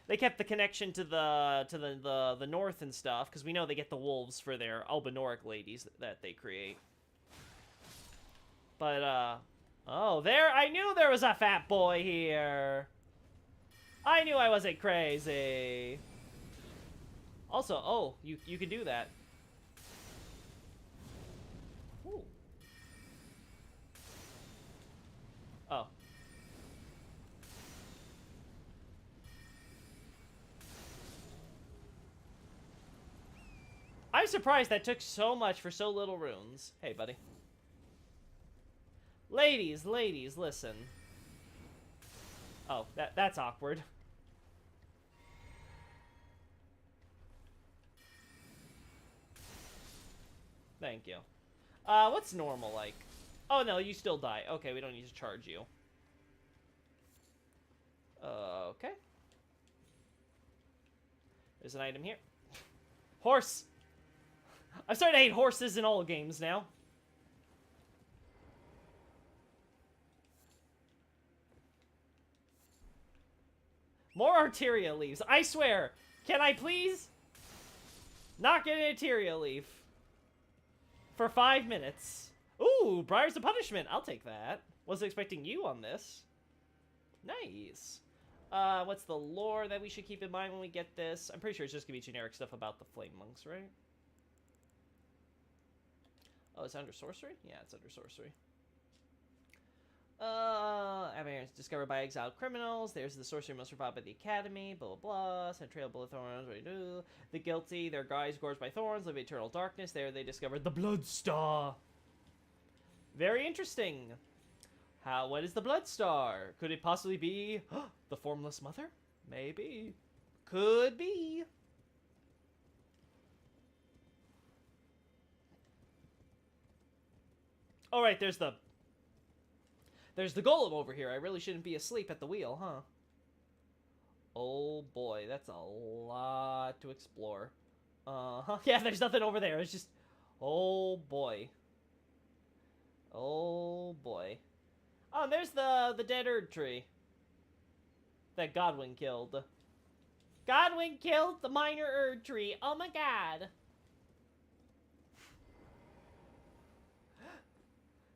[SPEAKER 1] They kept the connection to the north and stuff, because we know they get the wolves for their Albinoric ladies that they create. But, oh, there, I knew there was a fat boy here. I knew I wasn't crazy. Also, oh, you can do that. Ooh. Oh. I'm surprised that took so much for so little runes. Hey, buddy. Ladies, listen. Oh, that's awkward. Thank you. What's normal like? Oh, no, you still die. Okay, we don't need to charge you. Okay. There's an item here. Horse! I'm starting to hate horses in all games now. More Arteria leaves. I swear. Can I please not get an Arteria leaf for 5 minutes? Ooh, Briars of Punishment. I'll take that. Wasn't expecting you on this. Nice. What's the lore that we should keep in mind when we get this? I'm pretty sure it's just gonna be generic stuff about the Flame Monks, right? Oh, it's under Sorcery? Yeah, it's under Sorcery. Aberrants discovered by exiled criminals. There's the sorcery must survive by the academy. Blah, blah, blah. Sent trail bullet thorns. What do you do? The guilty, their guys gorged by thorns, live eternal darkness. There they discovered the Blood Star. Very interesting. What is the Blood Star? Could it possibly be the Formless Mother? Maybe. Could be. Alright, there's the golem over here. I really shouldn't be asleep at the wheel, huh? Oh boy, that's a lot to explore. Yeah, there's nothing over there. It's just... Oh boy. Oh boy. Oh, and there's the dead Erd tree that Godwin killed. Godwin killed the minor Erd tree. Oh my god.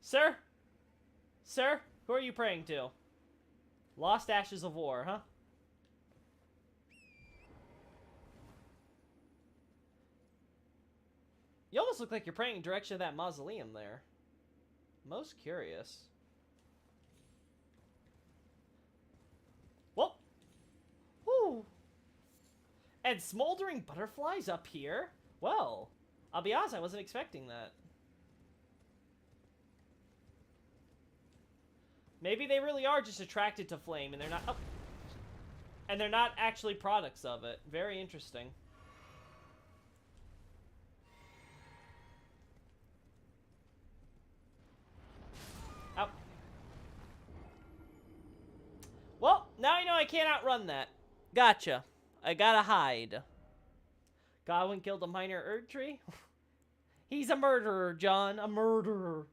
[SPEAKER 1] Sir? Sir? Who are you praying to? Lost Ashes of War, huh? You almost look like you're praying in direction of that mausoleum there. Most curious. Whoa! Woo! And smoldering butterflies up here? Well, I'll be honest, I wasn't expecting that. Maybe they really are just attracted to flame and they're not... Oh. And they're not actually products of it. Very interesting. Ow. Well, now I know I can't outrun that. Gotcha. I gotta hide. Godwin killed a minor Erd tree? He's a murderer, John. A murderer.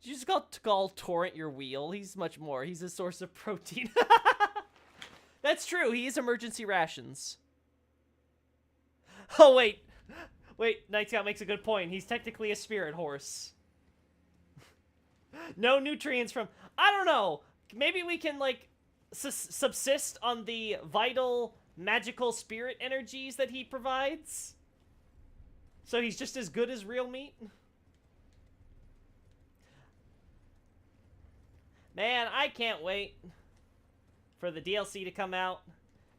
[SPEAKER 1] Did you just call Torrent your wheel? He's much more. He's a source of protein. That's true. He is emergency rations. Oh, wait. Wait, Night Scout makes a good point. He's technically a spirit horse. No nutrients from... I don't know. Maybe we can, like, subsist on the vital, magical spirit energies that he provides? So he's just as good as real meat? Man, I can't wait for the DLC to come out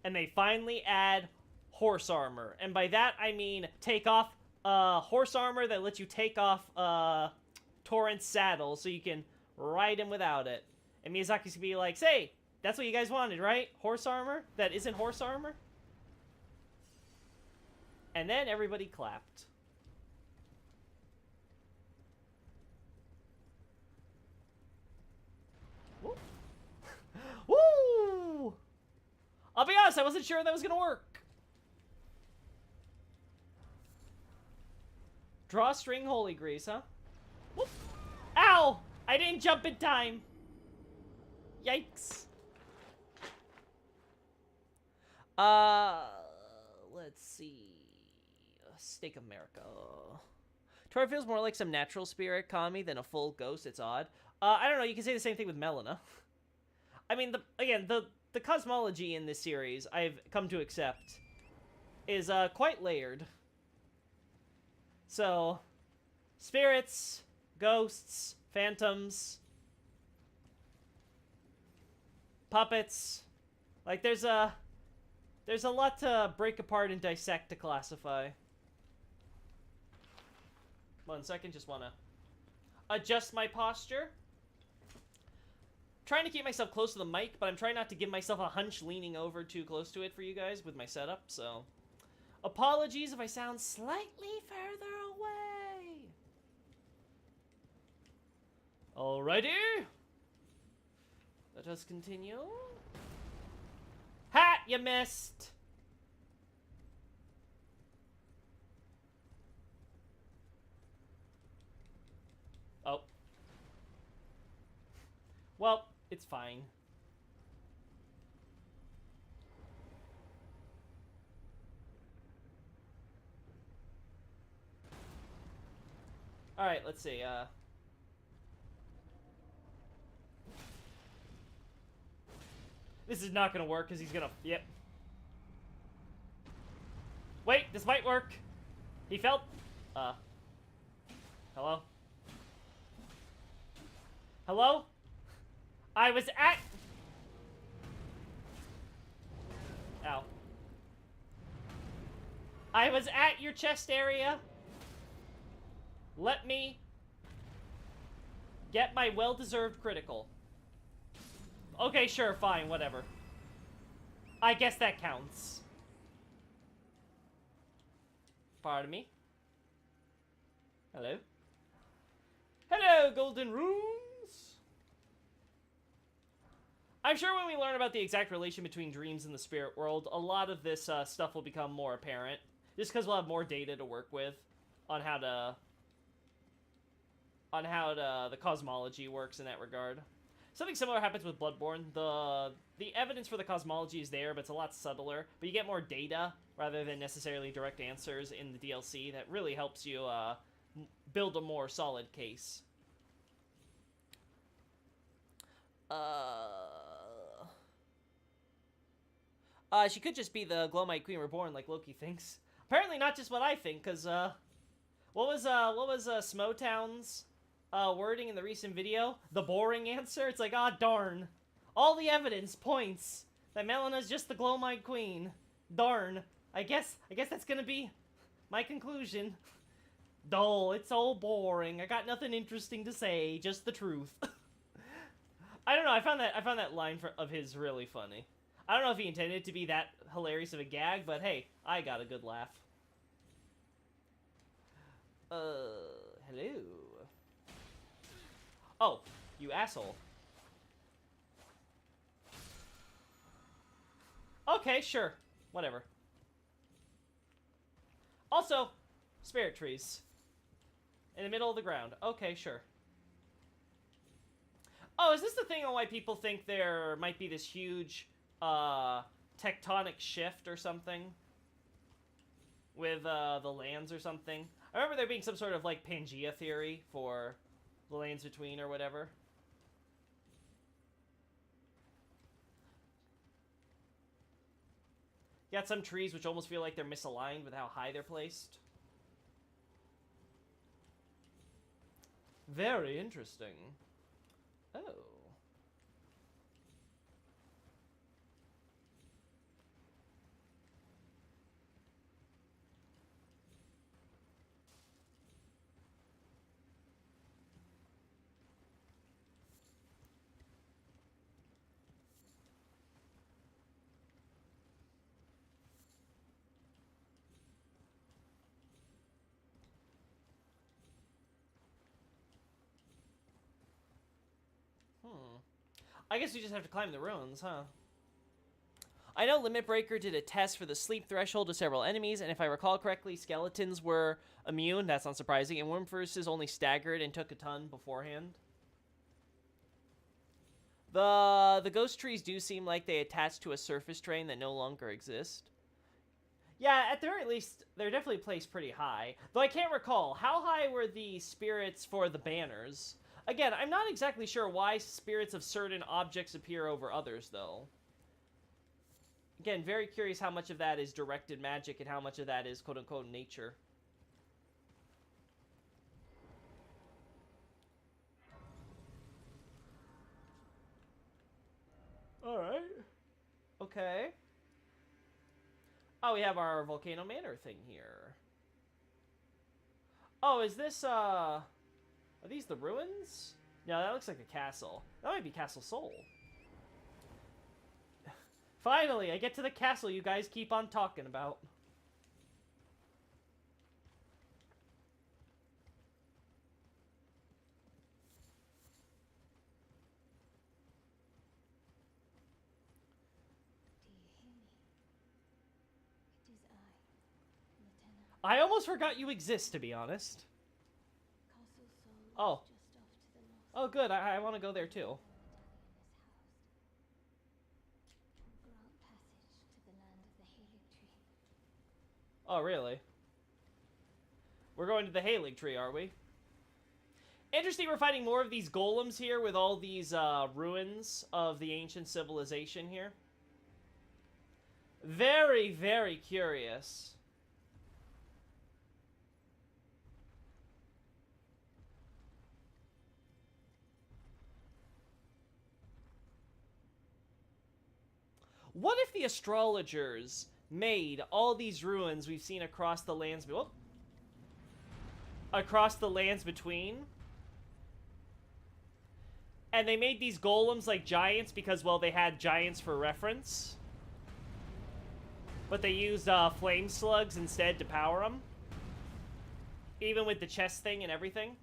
[SPEAKER 1] and they finally add horse armor. And by that, I mean take off horse armor that lets you take off Torrent's saddle so you can ride him without it. And Miyazaki's gonna be like, say, that's what you guys wanted, right? Horse armor that isn't horse armor? And then everybody clapped. Woo! Woo! I'll be honest, I wasn't sure that was gonna work. Draw string holy grease, huh? Whoop! Ow! I didn't jump in time. Yikes. Let's see. Stake America. Tor feels more like some natural spirit kami than a full ghost. It's odd. I don't know. You can say the same thing with Melina. I mean, the cosmology in this series, I've come to accept, is quite layered. So, spirits, ghosts, phantoms, puppets. Like, there's a lot to break apart and dissect to classify. 1 second, just want to adjust my posture. Trying to keep myself close to the mic, but I'm trying not to give myself a hunch leaning over too close to it for you guys with my setup, so apologies if I sound slightly further away. Alrighty. Let us continue. Ha! You missed! It's fine. Alright, let's see, this is not gonna work, because he's gonna... Yep. Wait, this might work! He felt... Hello? Hello? I was at... Ow. I was at your chest area. Let me get my well-deserved critical. Okay, sure, fine, whatever. I guess that counts. Pardon me? Hello? Hello, Golden Runes! I'm sure when we learn about the exact relation between dreams and the spirit world, a lot of this stuff will become more apparent. Just because we'll have more data to work with on how the cosmology works in that regard. Something similar happens with Bloodborne. The evidence for the cosmology is there, but it's a lot subtler. But you get more data rather than necessarily direct answers in the DLC that really helps you build a more solid case. She could just be the Gloam-eyed Queen Reborn, like Loki thinks. Apparently not just what I think, because, what was Smotown's, wording in the recent video? The boring answer? It's like, ah, darn. All the evidence points that Melena's just the Gloam-eyed Queen. Darn. I guess that's gonna be my conclusion. Dull, it's so boring. I got nothing interesting to say, just the truth. I don't know, I found that line of his really funny. I don't know if he intended it to be that hilarious of a gag, but hey, I got a good laugh. Hello. Oh, you asshole. Okay, sure. Whatever. Also, spirit trees. In the middle of the ground. Okay, sure. Oh, is this the thing on why people think there might be this huge, tectonic shift or something? With, the lands or something? I remember there being some sort of, like, Pangea theory for the lands between or whatever. You got some trees which almost feel like they're misaligned with how high they're placed. Very interesting. Oh. I guess we just have to climb the ruins, huh? I know Limit Breaker did a test for the sleep threshold to several enemies, and if I recall correctly, skeletons were immune. That's not surprising. And Wyrmforces only staggered and took a ton beforehand. The ghost trees do seem like they attach to a surface terrain that no longer exists. Yeah, at the very least, they're definitely placed pretty high. Though I can't recall, how high were the spirits for the banners? Again, I'm not exactly sure why spirits of certain objects appear over others, though. Again, very curious how much of that is directed magic and how much of that is quote-unquote nature. Alright. Okay. Oh, we have our Volcano Manor thing here. Oh, is this, are these the ruins? No, that looks like a castle. That might be Castle Soul. Finally, I get to the castle you guys keep on talking about. I almost forgot you exist, to be honest. Oh. Oh, good. I want to go there, too. Oh, really? We're going to the Halig tree, are we? Interesting, we're finding more of these golems here with all these ruins of the ancient civilization here. Very, very curious. What if the astrologers made all these ruins we've seen across the lands... Whoop, across the lands between? And they made these golems like giants because, well, they had giants for reference. But they used flame slugs instead to power them. Even with the chest thing and everything.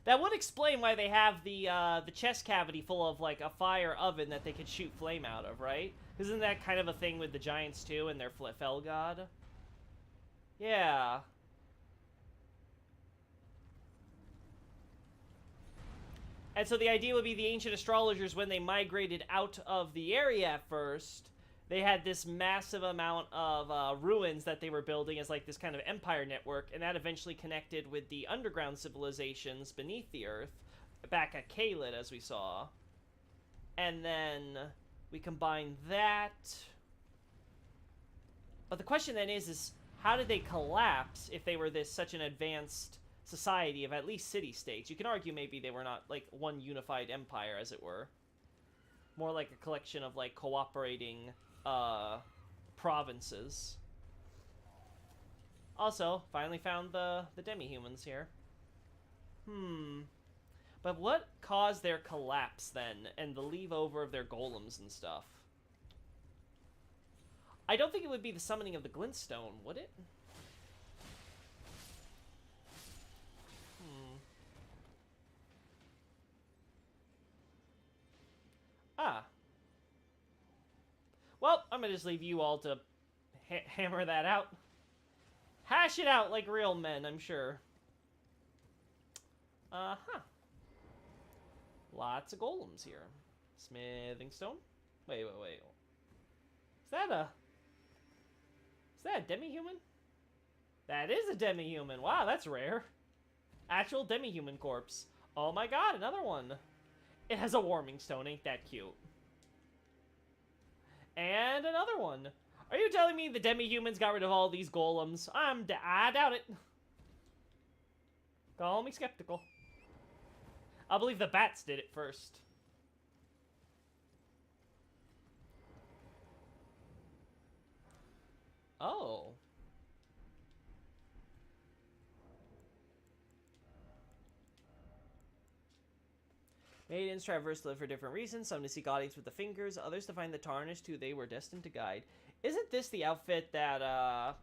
[SPEAKER 1] That would explain why they have the chest cavity full of, like, a fire oven that they could shoot flame out of, right? Isn't that kind of a thing with the giants, too, and their fell god? Yeah. And so the idea would be the ancient astrologers, when they migrated out of the area at first, they had this massive amount of ruins that they were building as like this kind of empire network, and that eventually connected with the underground civilizations beneath the earth, back at Caelid, as we saw. And then we combine that. But the question then is how did they collapse if they were such an advanced society of at least city-states? You can argue maybe they were not like one unified empire, as it were. More like a collection of like cooperating provinces. Also, finally found the demi-humans here. But what caused their collapse then, and the leave over of their golems and stuff? I don't think it would be the summoning of the glintstone, would it? Ah. Well, I'm gonna just leave you all to hammer that out. Hash it out like real men, I'm sure. Lots of golems here. Smithing stone. Wait. Is that a demi-human? That is a demi-human. Wow, that's rare. Actual demi-human corpse. Oh my god, another one. It has a warming stone. Ain't that cute? And another one. Are you telling me the demi-humans got rid of all these golems? I doubt it. Call me skeptical. I believe the bats did it first. Oh. Maidens traverse live for different reasons, some to seek audience with the fingers, others to find the tarnished who they were destined to guide. Isn't this the outfit that,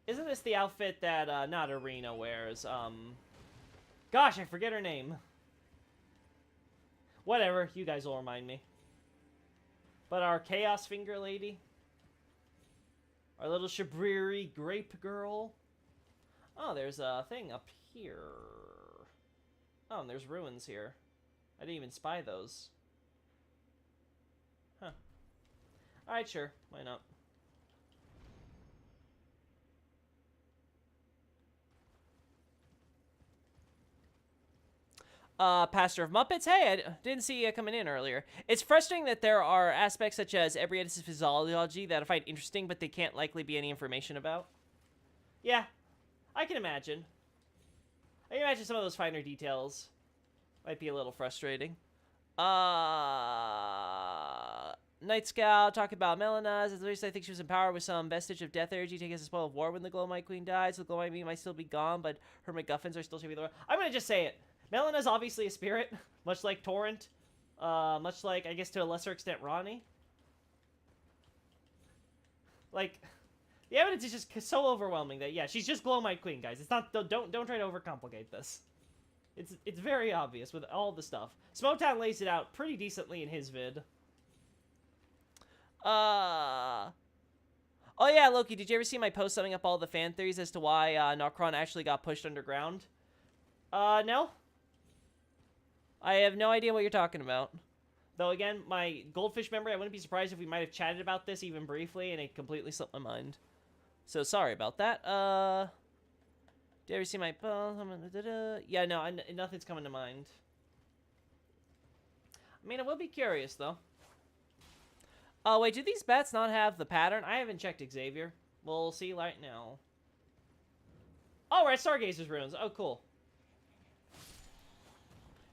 [SPEAKER 1] Isn't this the outfit that, not Arena wears, Gosh, I forget her name. Whatever, you guys will remind me. But our Chaos Finger lady? Our little Shabriri grape girl? Oh, there's a thing up here. Oh, and there's ruins here. I didn't even spy those. Huh. Alright, sure. Why not? Pastor of Muppets. Hey, I didn't see you coming in earlier. It's frustrating that there are aspects such as Ebrietas' physiology that I find interesting, but they can't likely be any information about. Yeah, I can imagine. I can imagine some of those finer details might be a little frustrating. Night Scout talking about Melanas. At least I think she was empowered with some vestige of death energy taken as a spoil of war when the Gloam-eyed Queen died. So the Gloam-eyed Queen might still be gone, but her MacGuffins are still shaping the world. I'm gonna just say it. Melana's obviously a spirit, much like Torrent. Much like, I guess to a lesser extent, Ronnie. Like, the evidence is just so overwhelming that, yeah, she's just Gloam-eyed Queen, guys. It's not, don't try to overcomplicate this. It's very obvious with all the stuff. Smoketown lays it out pretty decently in his vid. Oh yeah, Loki, did you ever see my post summing up all the fan theories as to why Nokron actually got pushed underground? No. I have no idea what you're talking about. Though, again, my goldfish memory, I wouldn't be surprised if we might have chatted about this even briefly, and it completely slipped my mind. So, sorry about that. Did you ever see my... Yeah, no, nothing's coming to mind. I mean, I will be curious, though. Oh, wait, do these bats not have the pattern? I haven't checked Xavier. We'll see right now. Oh, right, Stargazer's runes. Oh, cool.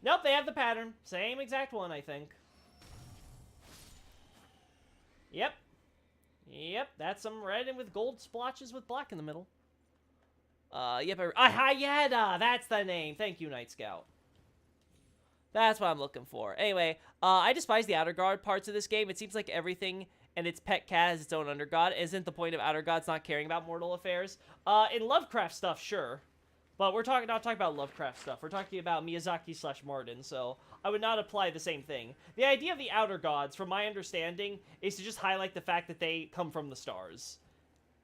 [SPEAKER 1] Nope, they have the pattern. Same exact one, I think. Yep. Yep, that's some red and with gold splotches with black in the middle. Yep, Hayeda! That's the name. Thank you, Night Scout. That's what I'm looking for. Anyway, I despise the Outer Guard parts of this game. It seems like everything and its pet cat has its own Under God. Isn't the point of Outer Gods not caring about mortal affairs? In Lovecraft stuff, sure. But we're not talking about Lovecraft stuff. We're talking about Miyazaki/Martin, so I would not apply the same thing. The idea of the Outer Gods, from my understanding, is to just highlight the fact that they come from the stars.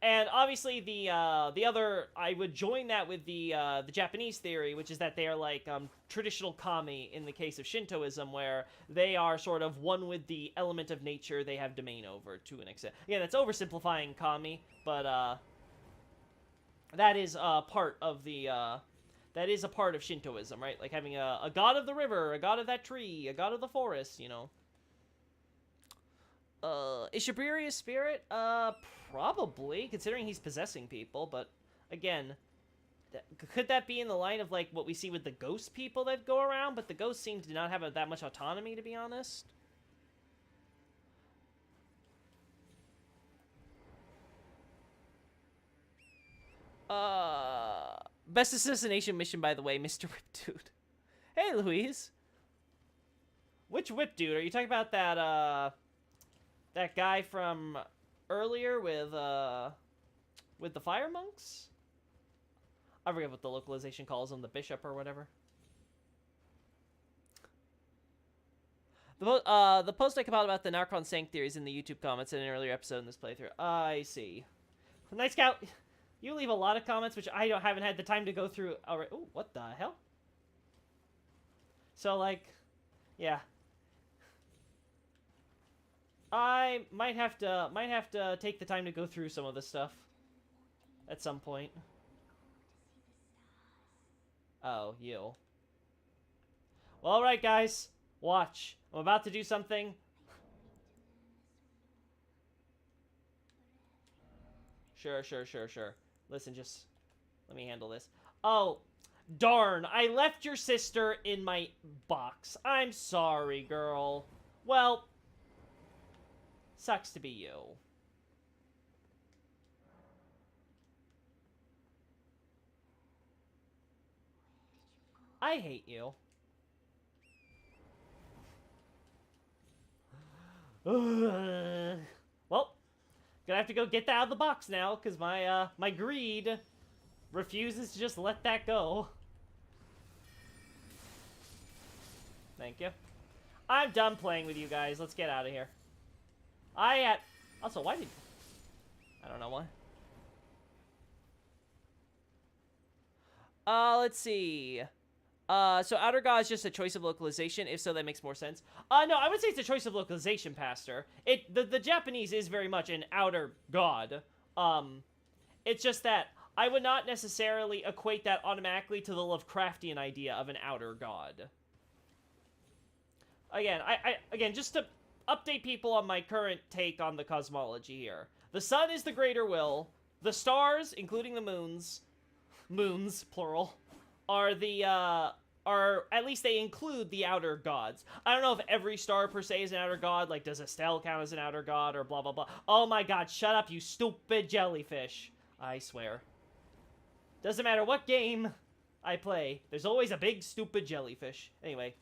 [SPEAKER 1] And obviously, the other, I would join that with the Japanese theory, which is that they are like traditional kami in the case of Shintoism, where they are sort of one with the element of nature they have domain over to an extent. Again, that's oversimplifying kami, but that is part of the that is a part of Shintoism, right? Like having a god of the river, a god of that tree, a god of the forest, you know. Is Shabriri a spirit? Probably, considering he's possessing people, but again, could that be in the line of, like, what we see with the ghost people that go around? But the ghosts seem to not have that much autonomy, to be honest. Best assassination mission, by the way, Mr. Whip Dude. Hey, Louise. Which Whip Dude? Are you talking about that guy from earlier with the fire monks? I forget what the localization calls him, the bishop or whatever. The post I compiled about the Narcon Sank theories in the YouTube comments in an earlier episode in this playthrough. I see. Night Scout, you leave a lot of comments which I haven't had the time to go through already. Oh, what the hell? So, like, yeah. I might have to take the time to go through some of this stuff at some point. Oh, you. Well, alright, guys. Watch. I'm about to do something. Sure. Listen, just let me handle this. Oh, darn. I left your sister in my box. I'm sorry, girl. Well, sucks to be you. I hate you. Well, gonna have to go get that out of the box now, because my greed refuses to just let that go. Thank you. I'm done playing with you guys. Let's get out of here. Also, why did... I don't know why. Let's see. So Outer God is just a choice of localization. If so, that makes more sense. No, I would say it's a choice of localization, Pastor. The Japanese is very much an outer god. It's just that I would not necessarily equate that automatically to the Lovecraftian idea of an outer god. Again, again, just to update people on my current take on the cosmology here. The sun is the greater will. The stars, including the moons, plural, are at least they include the outer gods. I don't know if every star per se is an outer god, like does Estelle count as an outer god or blah blah blah. Oh my god, shut up, you stupid jellyfish. I swear. Doesn't matter what game I play, there's always a big stupid jellyfish. Anyway,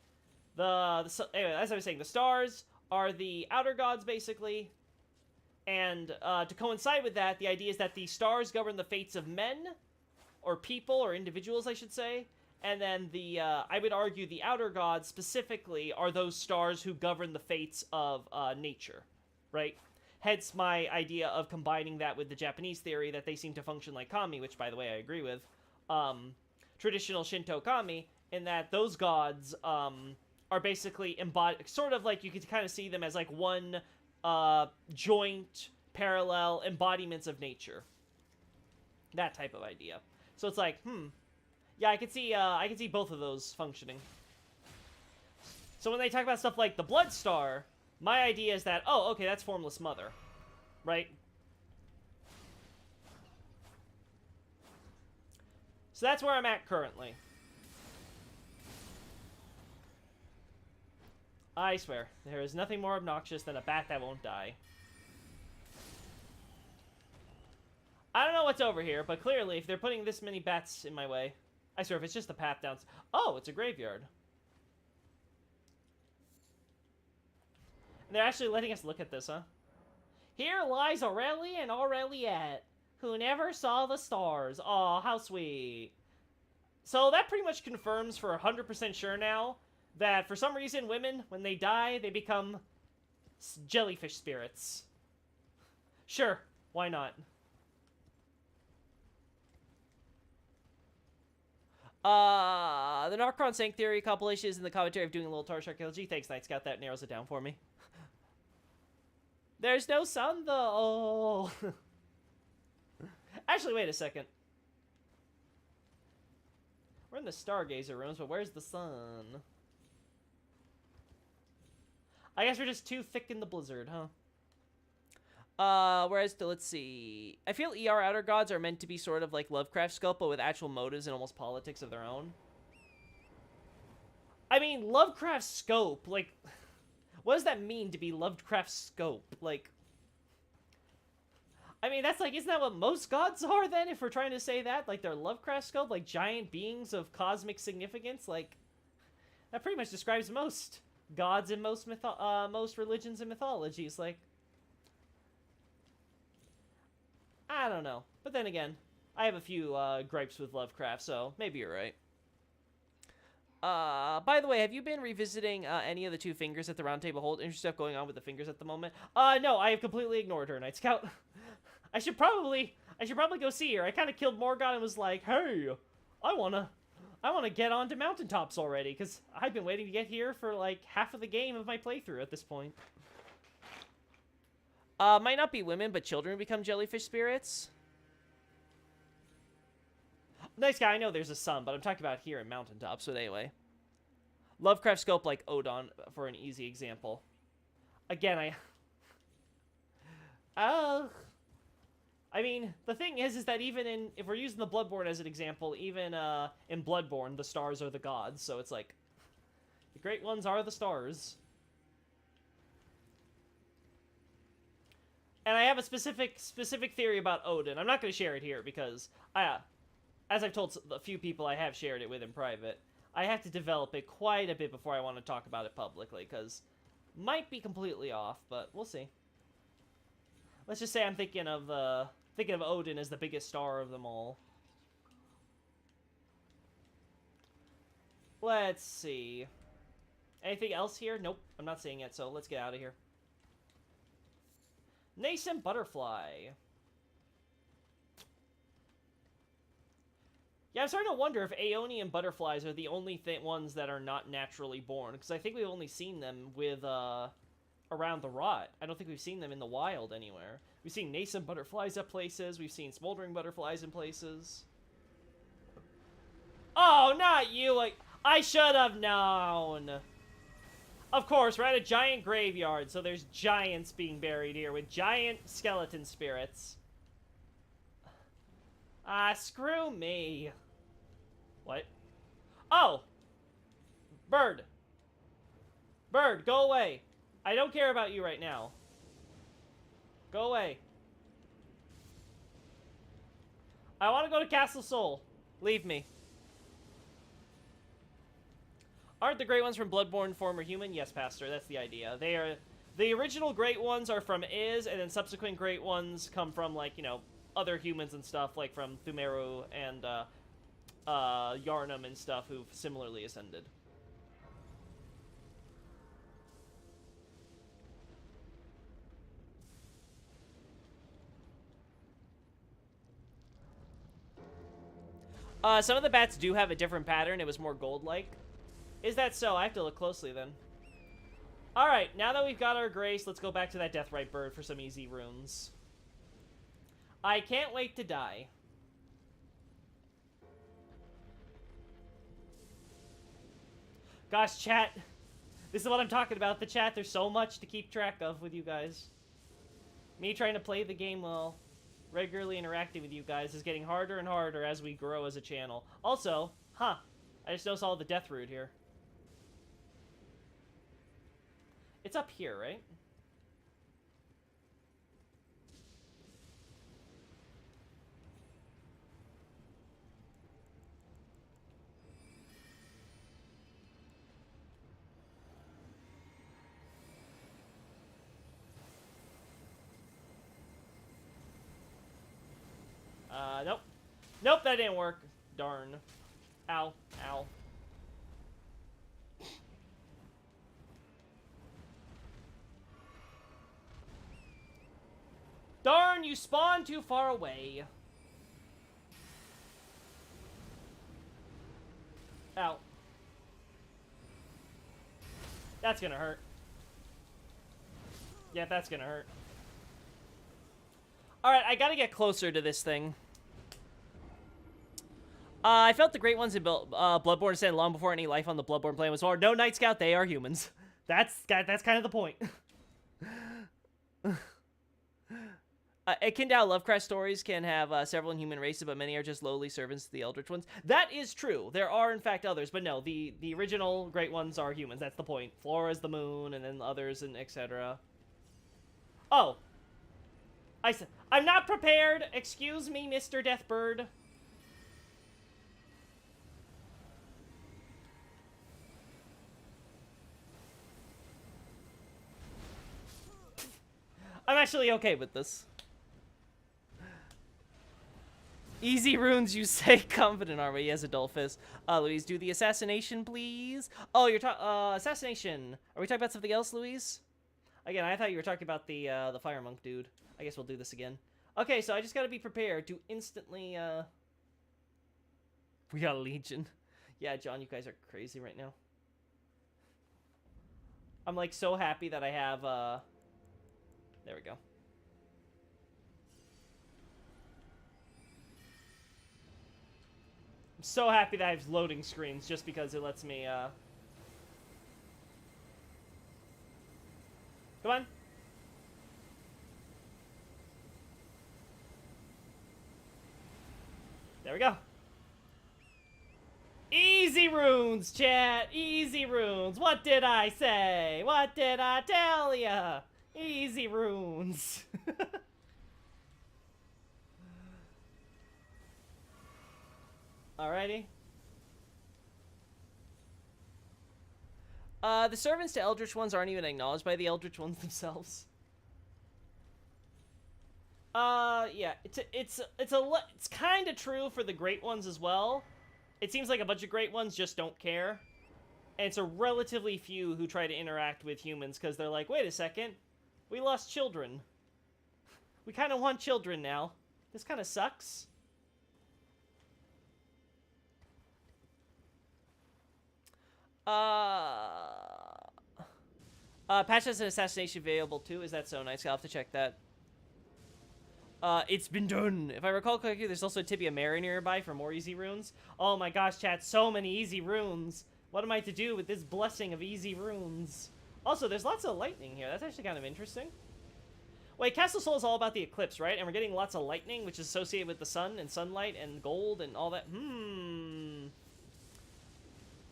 [SPEAKER 1] anyway, as I was saying, the stars are the outer gods basically. And to coincide with that, the idea is that the stars govern the fates of men, or people, or individuals, I should say. And then I would argue the outer gods specifically are those stars who govern the fates of nature, right? Hence my idea of combining that with the Japanese theory that they seem to function like kami, which, by the way, I agree with. Traditional Shinto kami, in that those gods are basically embodied, sort of like you could kind of see them as like one joint, parallel embodiments of nature. That type of idea. So it's like, yeah, I could see both of those functioning. So when they talk about stuff like the Blood Star, my idea is that, oh, okay, that's Formless Mother, right? So that's where I'm at currently. I swear, there is nothing more obnoxious than a bat that won't die. I don't know what's over here, but clearly, if they're putting this many bats in my way... I swear, if it's just a path down... Oh, it's a graveyard. And they're actually letting us look at this, huh? Here lies Aurelie and Aureliette, who never saw the stars. Aw, how sweet. So that pretty much confirms for 100% sure now that for some reason women, when they die, they become jellyfish spirits. Sure, why not? The Narcron Sank Theory compilation is in the commentary of doing a little Tarsh archaeology. Thanks, Night Scout. That narrows it down for me. There's no sun, though. Actually, wait a second. We're in the Stargazer rooms, but where's the sun? I guess we're just too thick in the blizzard, huh? Whereas, let's see. I feel ER Outer Gods are meant to be sort of like Lovecraft scope, but with actual motives and almost politics of their own. I mean, Lovecraft scope, like... What does that mean to be Lovecraft scope? Like... I mean, that's like, isn't that what most gods are, then, if we're trying to say that? Like, they're Lovecraft scope? Like, giant beings of cosmic significance? Like, that pretty much describes most gods in most religions and mythologies. Like... I don't know. But then again, I have a few gripes with Lovecraft, so maybe you're right. By the way, have you been revisiting any of the two fingers that the round table hold? Interesting stuff going on with the fingers at the moment. No, I have completely ignored her, Night Scout. I should probably go see her. I kind of killed Morgoth and was like, hey, I wanna get onto mountaintops already, because I've been waiting to get here for like half of the game of my playthrough at this point. Might not be women, but children become jellyfish spirits. Nice guy, I know there's a sun, but I'm talking about here in mountaintops, so anyway. Lovecraft scope like Odon, for an easy example. Again, I mean, the thing is that even if we're using the Bloodborne as an example, even in Bloodborne, the stars are the gods, so it's like, the great ones are the stars. And I have a specific theory about Odin. I'm not going to share it here because, as I've told a few people I have shared it with in private, I have to develop it quite a bit before I want to talk about it publicly, because might be completely off, but we'll see. Let's just say I'm thinking of Odin as the biggest star of them all. Let's see. Anything else here? Nope, I'm not seeing it, so let's get out of here. Nascent butterfly. Yeah, I'm starting to wonder if Aeonian butterflies are the only ones that are not naturally born, because I think we've only seen them with, around the rot. I don't think we've seen them in the wild anywhere. We've seen nascent butterflies at places, we've seen smoldering butterflies in places. Oh, not you! I should have known! Of course, we're at a giant graveyard, so there's giants being buried here with giant skeleton spirits. Screw me. What? Oh! Bird! Bird, go away! I don't care about you right now. Go away. I want to go to Castle Sol. Leave me. Aren't the great ones from Bloodborne former human? Yes, Pastor, that's the idea. They are... The original great ones are from Iz, and then subsequent great ones come from, like, you know, other humans and stuff, like from Thumeru and, Yarnum and stuff, who've similarly ascended. Some of the bats do have a different pattern. It was more gold-like Is that so? I have to look closely then. Alright, now that we've got our grace, let's go back to that Deathrite bird for some easy runes. I can't wait to die. Gosh, chat. This is what I'm talking about. The chat, there's so much to keep track of with you guys. Me trying to play the game while regularly interacting with you guys is getting harder and harder as we grow as a channel. Also, I just noticed all the death root here. It's up here, right? Nope. Nope, that didn't work. Darn. Ow. Ow. Darn, you spawned too far away. Ow. That's gonna hurt. Yeah, that's gonna hurt. Alright, I gotta get closer to this thing. I felt the great ones in Bloodborne stand long before any life on the Bloodborne plane was born. No, Night Scout, they are humans. That's kind of the point. Kindle Lovecraft stories can have several inhuman races, but many are just lowly servants to the Eldritch ones. That is true. There are, in fact, others, but no, the original great ones are humans. That's the point. Flora's the moon, and then others, and etc. Oh. I'm not prepared. Excuse me, Mr. Deathbird. I'm actually okay with this. Easy runes, you say. Confident, are we? Yes, Adolphus. Louise, do the assassination, please. Oh, you're talking assassination. Are we talking about something else, Louise? Again, I thought you were talking about the fire monk dude. I guess we'll do this again. Okay, so I just gotta be prepared to instantly. We got a legion. Yeah, John, you guys are crazy right now. I'm like so happy that I have There we go. I'm so happy that I have loading screens just because it lets me, Come on. There we go. Easy runes, chat. Easy runes. What did I say? What did I tell ya? Easy runes. Alrighty. The servants to Eldritch ones aren't even acknowledged by the Eldritch ones themselves. Yeah, it's kind of true for the great ones as well. It seems like a bunch of great ones just don't care. And it's a relatively few who try to interact with humans because they're like, wait a second, we lost children. We kind of want children now. This kind of sucks. Patch has an assassination available too. Is that so nice? I'll have to check that. It's been done. If I recall correctly, there's also a Tibia Mary nearby for more easy runes. Oh my gosh, chat, so many easy runes. What am I to do with this blessing of easy runes? Also, there's lots of lightning here. That's actually kind of interesting. Wait, Castle Soul is all about the eclipse, right? And we're getting lots of lightning, which is associated with the sun and sunlight and gold and all that.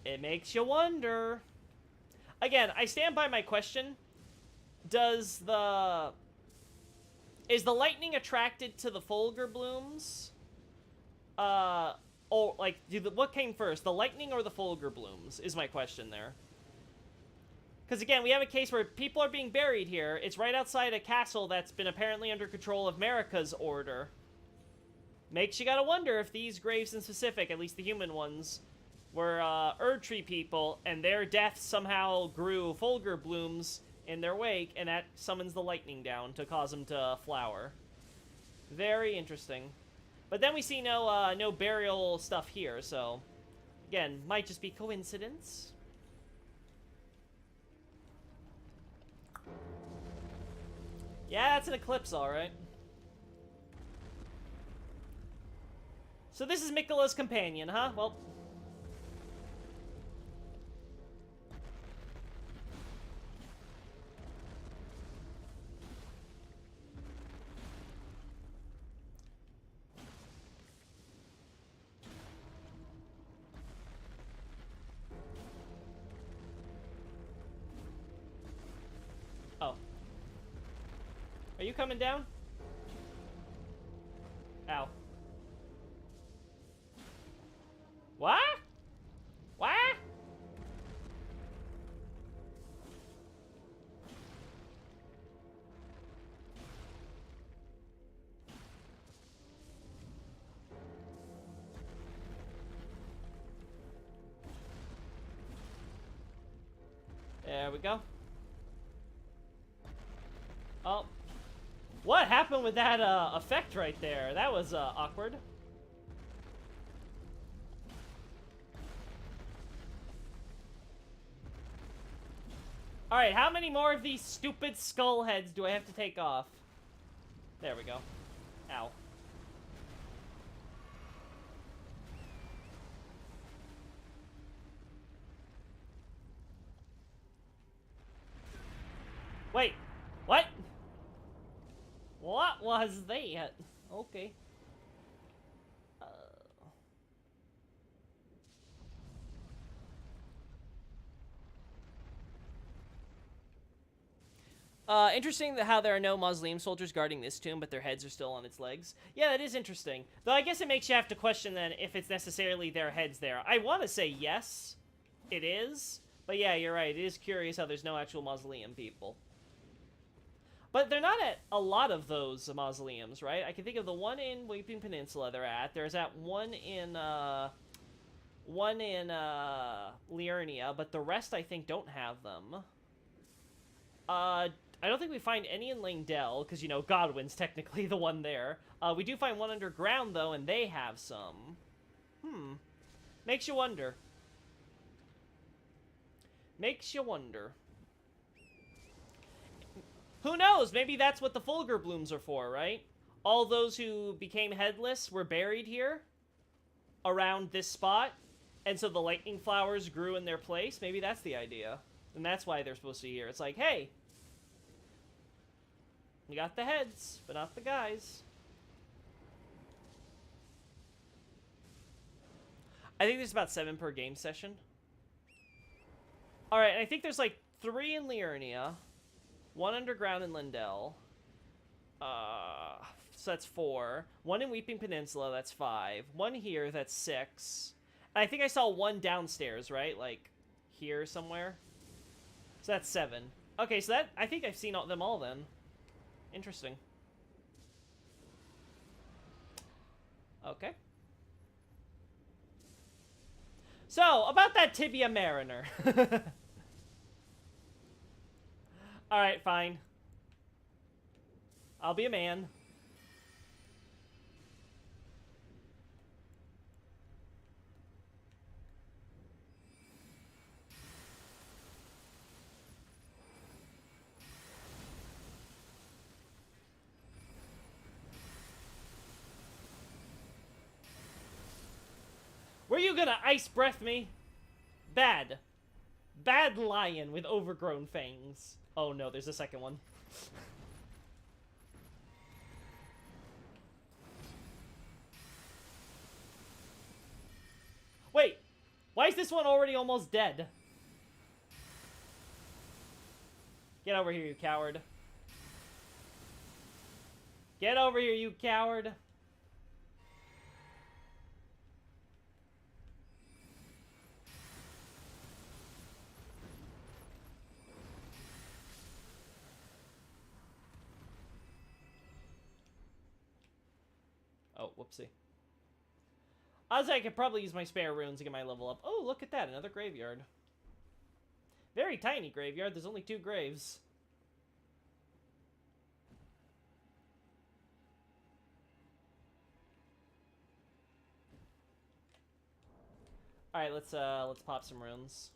[SPEAKER 1] It makes you wonder. Again, I stand by my question. Is the lightning attracted to the Fulgur blooms? Or, like, what came first, the lightning or the Fulgur blooms, is my question there. Because, again, we have a case where people are being buried here. It's right outside a castle that's been apparently under control of Marika's order. Makes you gotta wonder if these graves in specific, at least the human ones, were Erdtree people, and their deaths somehow grew Fulgur blooms in their wake, and that summons the lightning down to cause them to flower. Very interesting. But then we see no burial stuff here, so again, might just be coincidence. Yeah, that's an eclipse, alright. So this is Miquella's companion, huh? Well... Oh. Are you coming down? Ow. What? What? There we go. Oh. What happened with that effect right there? That was awkward. Alright, how many more of these stupid skull heads do I have to take off? There we go. Ow. Wait. What? What was that? Okay. Interesting how there are no mausoleum soldiers guarding this tomb, but their heads are still on its legs. Yeah, that is interesting. Though I guess it makes you have to question then if it's necessarily their heads there. I want to say yes, it is. But yeah, you're right. It is curious how there's no actual mausoleum people. But they're not at a lot of those mausoleums, right? I can think of the one in Weeping Peninsula they're at. There's that one in Liurnia, but the rest I think don't have them. I don't think we find any in Langdell, because, you know, Godwin's technically the one there. We do find one underground, though, and they have some. Makes you wonder. Makes you wonder. Who knows? Maybe that's what the Fulgur Blooms are for, right? All those who became headless were buried here, around this spot, and so the lightning flowers grew in their place. Maybe that's the idea. And that's why they're supposed to be here. It's like, hey, you got the heads, but not the guys. I think there's about 7 per game session. Alright, I think there's like 3 in Liurnia, 1 underground in Lindell. So that's 4. 1 in Weeping Peninsula, that's 5. 1 here, that's 6. And I think I saw 1 downstairs, right? Like, here somewhere. So that's 7. Okay, so that, I think I've seen them all then. Interesting. Okay. So, about that Tibia Mariner. Alright, fine. I'll be a man. Were you gonna ice breath me? Bad. Bad lion with overgrown fangs. Oh no, there's a second one. Wait, why is this one already almost dead? Get over here, you coward. Get over here, you coward. Oh, whoopsie. I could probably use my spare runes to get my level up. Oh, look at that, another graveyard. Very tiny graveyard, there's only 2 graves. Alright, let's pop some runes.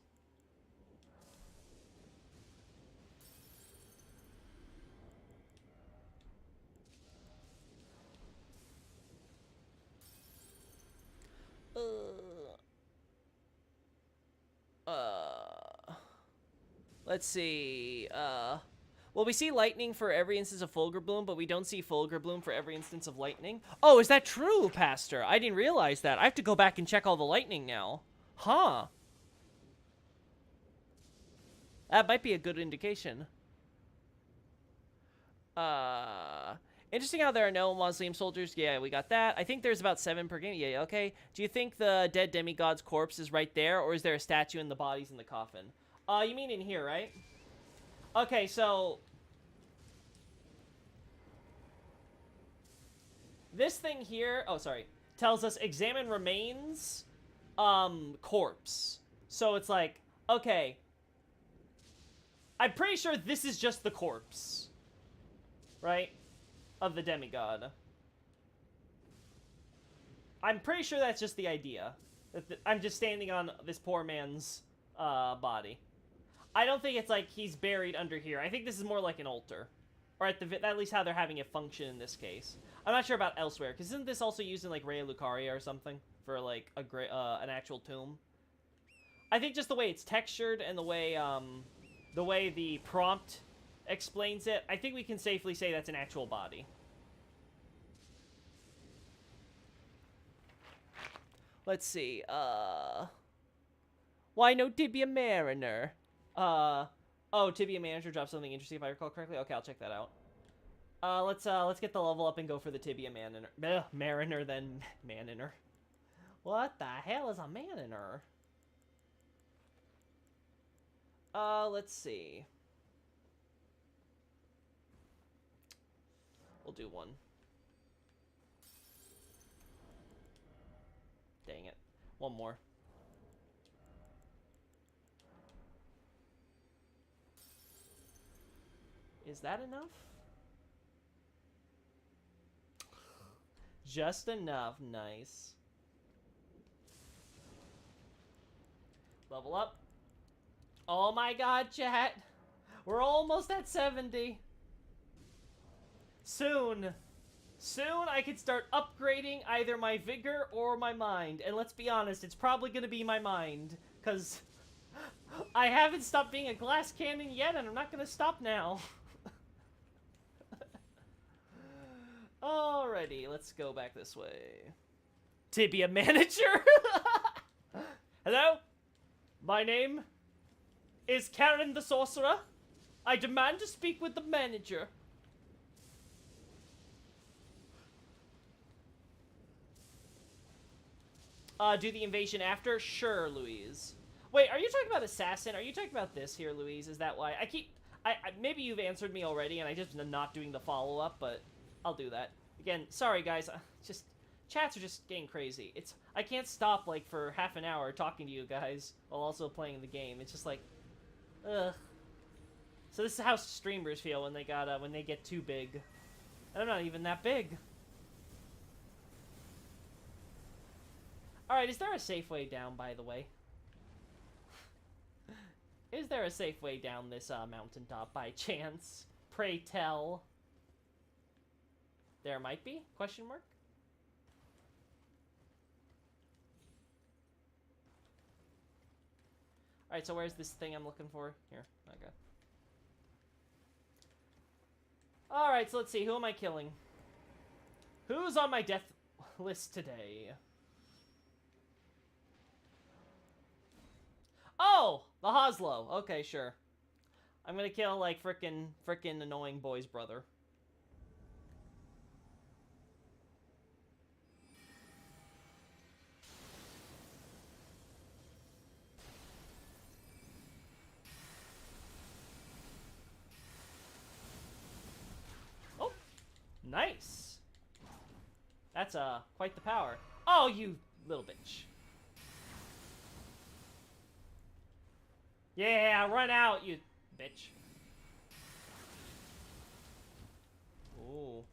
[SPEAKER 1] Let's see. Well, we see lightning for every instance of Fulgur Bloom, but we don't see Fulgur Bloom for every instance of lightning. Oh, is that true, Pastor? I didn't realize that. I have to go back and check all the lightning now. Huh. That might be a good indication. Interesting how there are no mausoleum soldiers. Yeah, we got that. I think there's about 7 per game. Yeah, okay. Do you think the dead demigod's corpse is right there, or is there a statue and the body's in the coffin? You mean in here, right? Okay, so this thing here, oh, sorry, tells us examine remains, corpse. So it's like, okay, I'm pretty sure this is just the corpse, right, of the demigod. I'm pretty sure that's just the idea. I'm just standing on this poor man's body. I don't think it's like he's buried under here. I think this is more like an altar. Or at least how they're having it function in this case. I'm not sure about elsewhere, because isn't this also used in like Raya Lucaria or something? For like an actual tomb? I think just the way it's textured and the way the prompt explains it, I think we can safely say that's an actual body. Let's see, why no Tibia Mariner? Oh, Tibia Manager dropped something interesting if I recall correctly. Okay, I'll check that out. Let's get the level up and go for the Tibia Mariner then Maniner. What the hell is a Maniner? Let's see. We'll do one. Dang it. One more. Is that enough? Just enough. Nice. Level up. Oh my god, chat. We're almost at 70. Soon I could start upgrading either my vigor or my mind. And let's be honest, it's probably gonna be my mind. Because I haven't stopped being a glass cannon yet, and I'm not gonna stop now. Alrighty, let's go back this way. Tibia Manager! Hello? My name is Karen the Sorcerer. I demand to speak with the manager. Do the invasion after? Sure, Louise. Wait, are you talking about Assassin? Are you talking about this here, Louise? Is that why? Maybe you've answered me already and I just am not doing the follow-up, but I'll do that. Again, sorry guys, just chats are just getting crazy. I can't stop like for half an hour talking to you guys while also playing the game. It's just like, ugh. So this is how streamers feel when they get too big. And I'm not even that big. Alright, is there a safe way down, by the way? Is there a safe way down this mountaintop by chance? Pray tell. There might be? Question mark? Alright, so where's this thing I'm looking for? Here, okay. Alright, so let's see. Who am I killing? Who's on my death list today? Oh! The Hoslow. Okay, sure. I'm gonna kill, like, frickin' annoying boy's brother. Oh! Nice! That's, quite the power. Oh, you little bitch. Yeah, run out, you bitch. Ooh.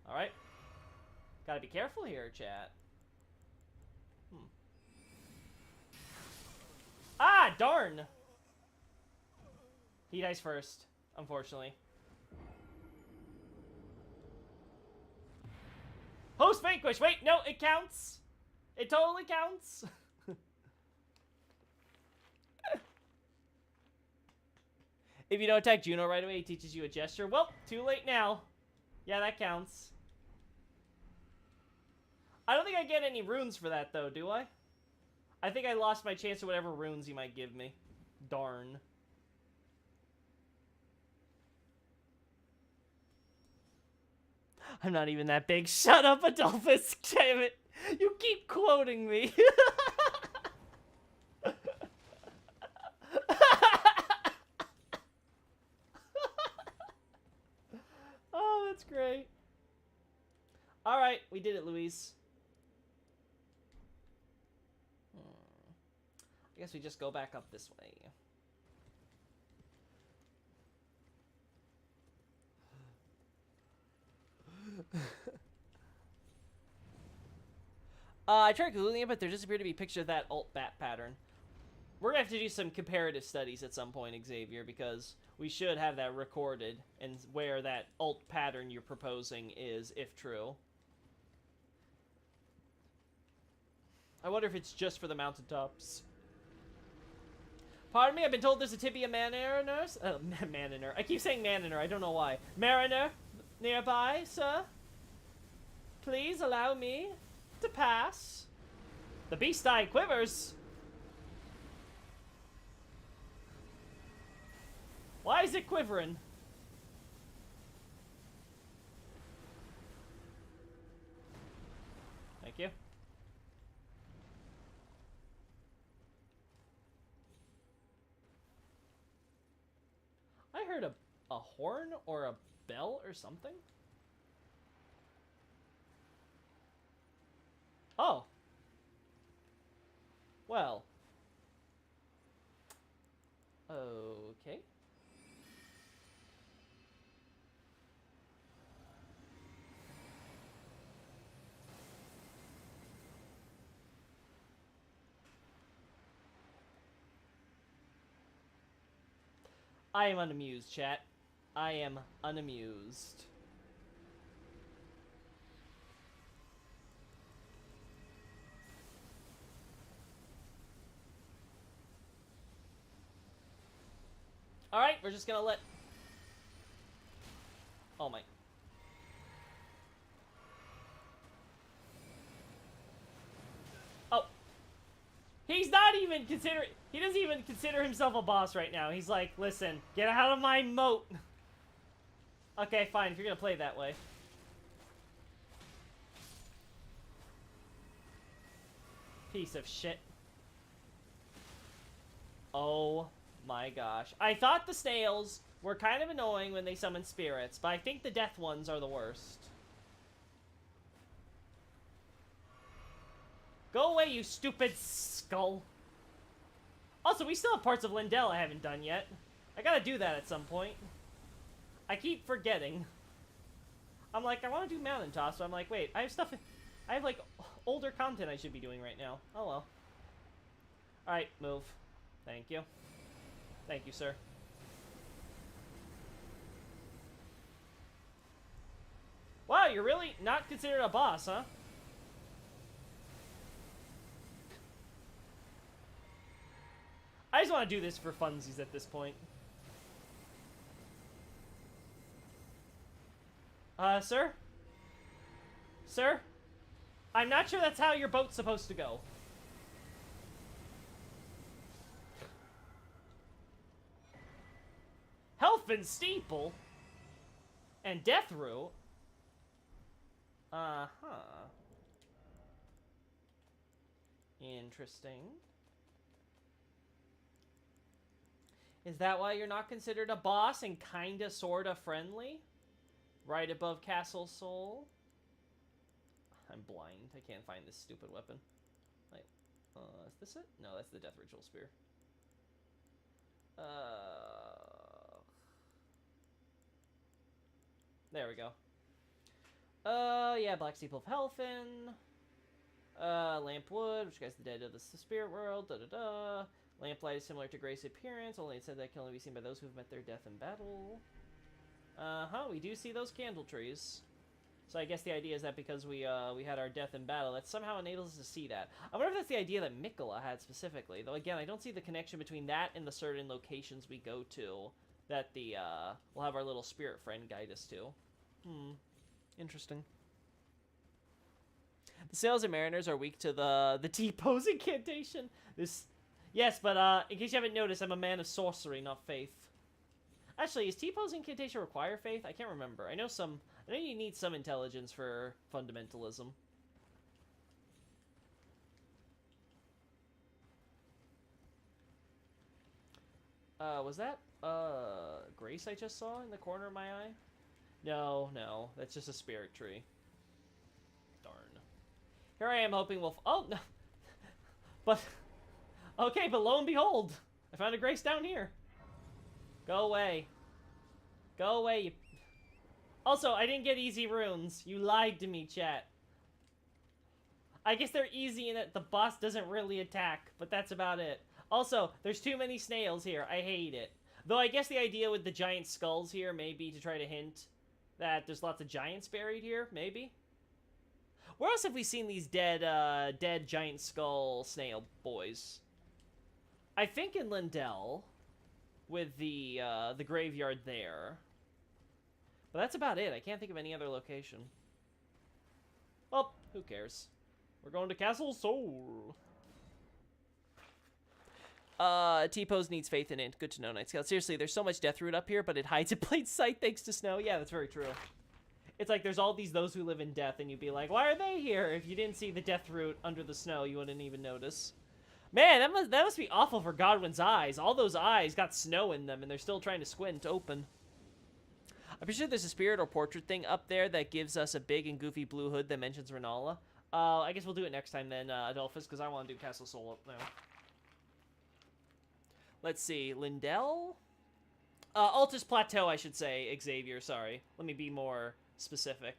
[SPEAKER 1] Alright. Gotta be careful here, chat. Ah, darn! He dies first, unfortunately. Host vanquish! Wait, no, it counts! It totally counts. If you don't attack Juno right away, he teaches you a gesture. Well, too late now. Yeah, that counts. I don't think I get any runes for that, though, do I? I think I lost my chance to whatever runes he might give me. Darn. I'm not even that big. Shut up, Adolphus. Damn it. You keep quoting me. Oh, that's great. Alright, we did it, Louise. I guess we just go back up this way. I tried Googling it, but there just appeared to be pictures of that alt-bat pattern. We're gonna have to do some comparative studies at some point, Xavier, because we should have that recorded and where that alt pattern you're proposing is, if true. I wonder if it's just for the mountaintops. Pardon me, I've been told there's a tibia mariner. Mariner. I keep saying mariner, I don't know why. Mariner nearby, sir? Please allow me to pass. The beast eye quivers. Why is it quivering? Thank you. I heard a horn or a bell or something. Oh. Well. Okay. I am unamused, chat. I am unamused. Alright, we're just gonna let... Oh my... Oh. He's not even considering... He doesn't even consider himself a boss right now. He's like, listen, get out of my moat. Okay, fine, if you're gonna play that way. Piece of shit. Oh my gosh. I thought the snails were kind of annoying when they summon spirits, but I think the death ones are the worst. Go away, you stupid skull. Also, we still have parts of Lindell I haven't done yet. I gotta do that at some point. I keep forgetting. I'm like, I want to do Mountain Toss, so I'm like, wait, I have stuff... I have, like, older content I should be doing right now. Oh, well. Alright, move. Thank you. Thank you, sir. Wow, you're really not considered a boss, huh? I just want to do this for funsies at this point. Sir? Sir? I'm not sure that's how your boat's supposed to go. Helfin Steeple? And Deathroot? Uh-huh. Interesting. Is that why you're not considered a boss and kinda sorta friendly? Right above Castle Soul? I'm blind. I can't find this stupid weapon. Wait. Is this it? No, that's the Death Ritual Spear. There we go. Yeah, Black Steeple of Helfin. Lampwood, which guy's the dead of the spirit world. Da-da-da. Lamplight is similar to Grace's appearance, only it said that can only be seen by those who have met their death in battle. We do see those candle trees. So I guess the idea is that because we had our death in battle, that somehow enables us to see that. I wonder if that's the idea that Mikola had specifically. Though again, I don't see the connection between that and the certain locations we go to that the we'll have our little spirit friend guide us to. Interesting. The sailors and mariners are weak to the T-pose incantation. Yes, but in case you haven't noticed, I'm a man of sorcery, not faith. Actually, is T-pose incantation require faith? I can't remember. I know you need some intelligence for fundamentalism. Was that Grace I just saw in the corner of my eye? No, that's just a spirit tree. Darn. Here I am hoping we'll. Oh no. But okay, but lo and behold, I found a Grace down here. Go away. Go away, you... Also, I didn't get easy runes. You lied to me, chat. I guess they're easy in that the boss doesn't really attack, but that's about it. Also, there's too many snails here. I hate it. Though I guess the idea with the giant skulls here may be to try to hint that there's lots of giants buried here, maybe? Where else have we seen these dead giant skull snail boys? I think in Lindell, with the graveyard there. But that's about it. I can't think of any other location. Well, who cares? We're going to Castle Soul. T-pose needs faith in it. Good to know, Night Scout. Seriously, there's so much death root up here, but it hides in plain sight thanks to snow. Yeah, that's very true. It's like there's all those who live in death, and you'd be like, why are they here? If you didn't see the death root under the snow, you wouldn't even notice. Man, that must be awful for Godwin's eyes. All those eyes got snow in them, and they're still trying to squint open. I'm pretty sure there's a spirit or portrait thing up there that gives us a big and goofy blue hood that mentions Renala. I guess we'll do it next time then, Adolphus, because I want to do Castle Soul up now. Let's see, Lindell? Altus Plateau, I should say, Xavier, sorry. Let me be more specific.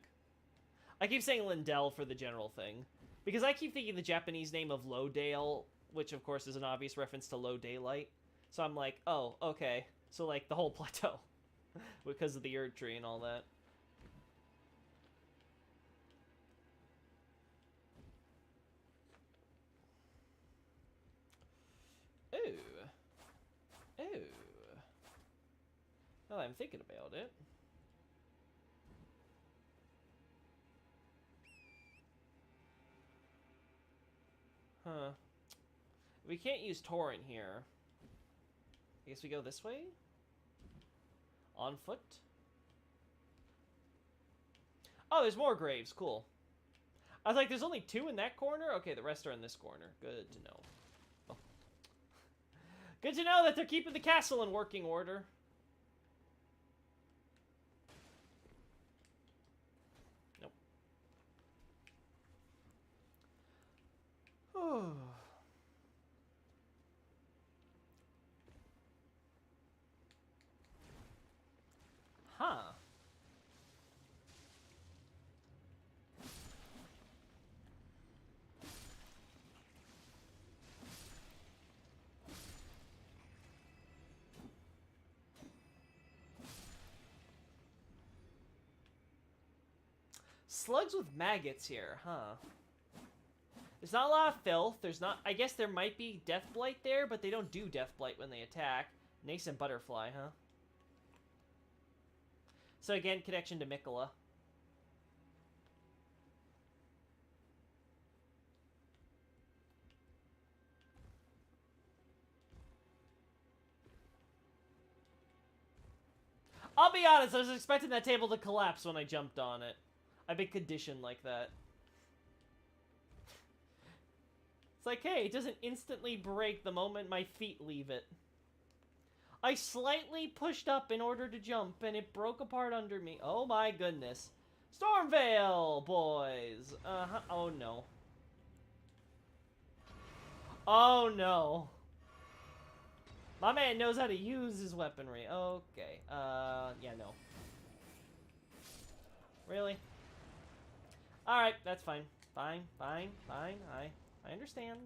[SPEAKER 1] I keep saying Lindell for the general thing, because I keep thinking the Japanese name of Lowdale, which of course is an obvious reference to low daylight. So I'm like, oh, okay. So like the whole plateau, because of the Erd tree and all that. Ooh. Ooh. Now that I'm thinking about it. Huh. We can't use Torrent here. I guess we go this way? On foot? Oh, there's more graves. Cool. I was like, there's only 2 in that corner? Okay, the rest are in this corner. Good to know. Oh. Good to know that they're keeping the castle in working order. Nope. Oh. Huh. Slugs with maggots here, huh? There's not a lot of filth. There's not... I guess there might be Death Blight there, but they don't do Death Blight when they attack. Nascent Butterfly, huh? So again, connection to Mikola. I'll be honest, I was expecting that table to collapse when I jumped on it. I've been conditioned like that. It's like, hey, it doesn't instantly break the moment my feet leave it. I slightly pushed up in order to jump, and it broke apart under me. Oh my goodness. Stormveil, boys! Uh-huh. Oh no. Oh no. My man knows how to use his weaponry. Okay. Yeah, no. Really? Alright, that's fine. Fine. I understand.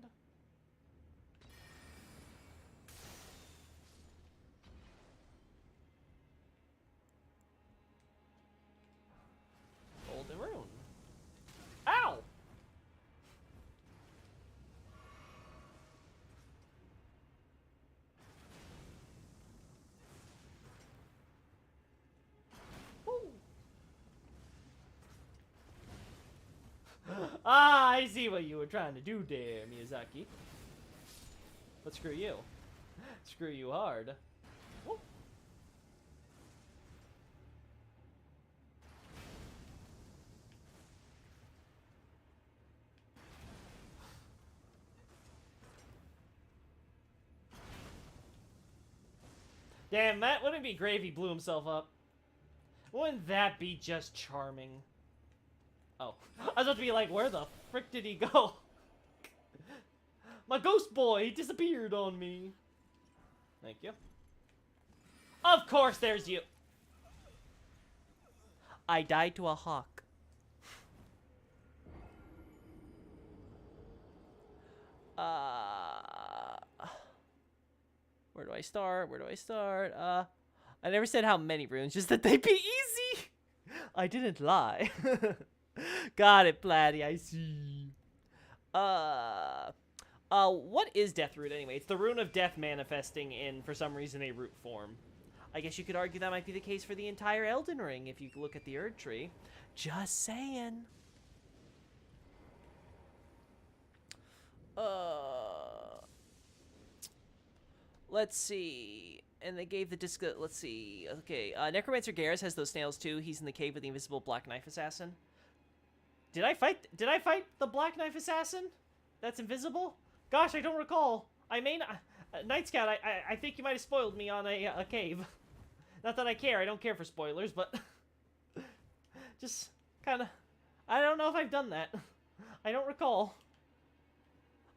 [SPEAKER 1] Golden rune. see what you were trying to do there, Miyazaki. But screw you. Screw you hard. Whoop. Damn, that wouldn't it be great if he blew himself up? Wouldn't that be just charming? Oh, I was about to be like, where the frick did he go? My ghost boy, he disappeared on me. Thank you. Of course there's you. I died to a hawk. Where do I start? Where do I start? I never said how many runes, just that they'd be easy. I didn't lie. Got it, Platty, I see. What is Death Root anyway? It's the rune of death manifesting in, for some reason, a root form. I guess you could argue that might be the case for the entire Elden Ring if you look at the Erd Tree. Just saying. Let's see. And they gave the disc. Let's see. Okay. Necromancer Garrus has those snails too. He's in the cave with the invisible Black Knife Assassin. Did I fight the Black Knife Assassin? That's invisible? Gosh, I don't recall. I may not. Night Scout, I think you might have spoiled me on a cave. Not that I care. I don't care for spoilers, but just kind of. I don't know if I've done that. I don't recall.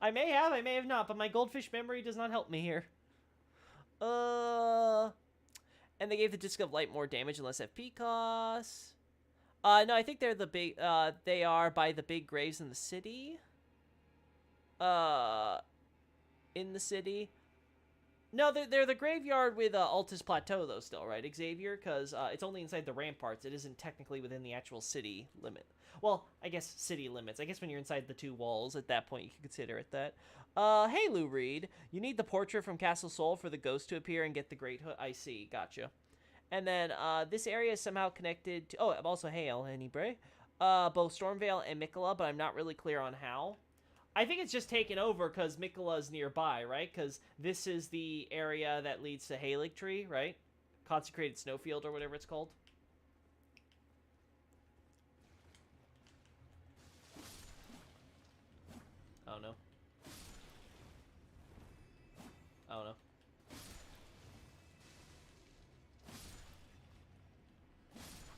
[SPEAKER 1] I may have not, but my goldfish memory does not help me here. And they gave the Disc of Light more damage and less FP costs. No, I think they're the big, they are by the big graves in the city. In the city. No, they're the graveyard with, Altus Plateau, though, still, right, Xavier? Because, it's only inside the ramparts. It isn't technically within the actual city limit. Well, I guess city limits. I guess when you're inside the two walls, at that point, you can consider it that. Hey, Lou Reed. You need the portrait from Castle Sol for the ghost to appear and get the Great Hood. I see. Gotcha. And then, this area is somehow connected to... Oh, also Hail and Ibre. Both Stormvale and Mikola, but I'm not really clear on how. I think it's just taken over because Mikola's nearby, right? Because this is the area that leads to Halig Tree, right? Consecrated Snowfield or whatever it's called. Oh, no. Oh, no.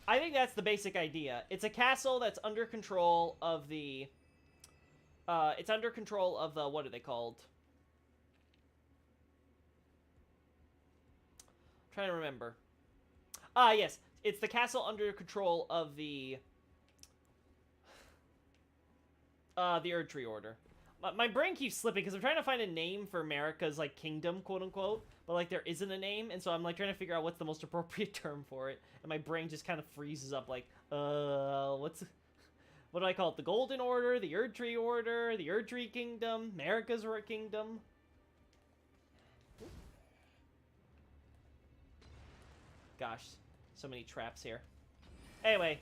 [SPEAKER 1] I think that's the basic idea. It's a castle that's under control of the... it's under control of the... What are they called? I'm trying to remember. Yes. It's the castle under control of the Erd Tree Order. My brain keeps slipping because I'm trying to find a name for America's, like, kingdom, quote-unquote. But, like, there isn't a name, and so I'm, like, trying to figure out what's the most appropriate term for it. And my brain just kind of freezes up, like, what do I call it? The Golden Order, the Erd Tree Order, the Erd Tree Kingdom, America's Kingdom. Gosh, so many traps here. Anyway.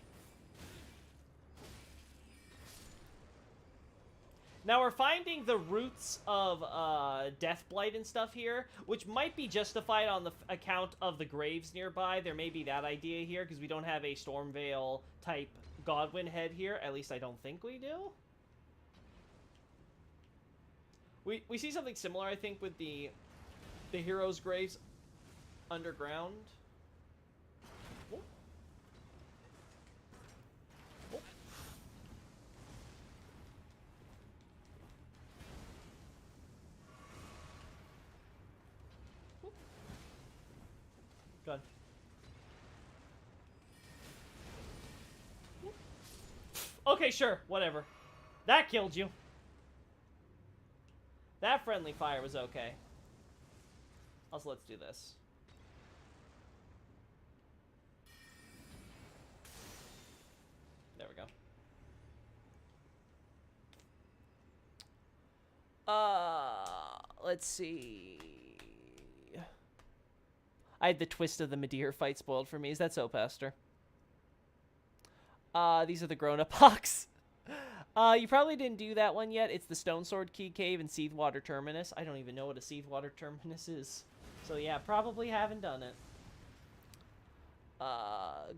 [SPEAKER 1] Now we're finding the roots of Deathblight and stuff here, which might be justified on the account of the graves nearby. There may be that idea here, because we don't have a Stormvale type Godwyn head here. At least I don't think we do. We see something similar, I think, with the heroes' graves underground. Oh. Oh. Oh. Gun. Okay, sure, whatever. That killed you. That friendly fire was okay. Also, let's do this. There we go. Let's see. I had the twist of the Midir fight spoiled for me. Is that so, Pastor? These are the grown-up hawks. You probably didn't do that one yet. It's the Stone Sword Key Cave and Seethwater Terminus. I don't even know what a Seethwater Terminus is. So yeah, probably haven't done it.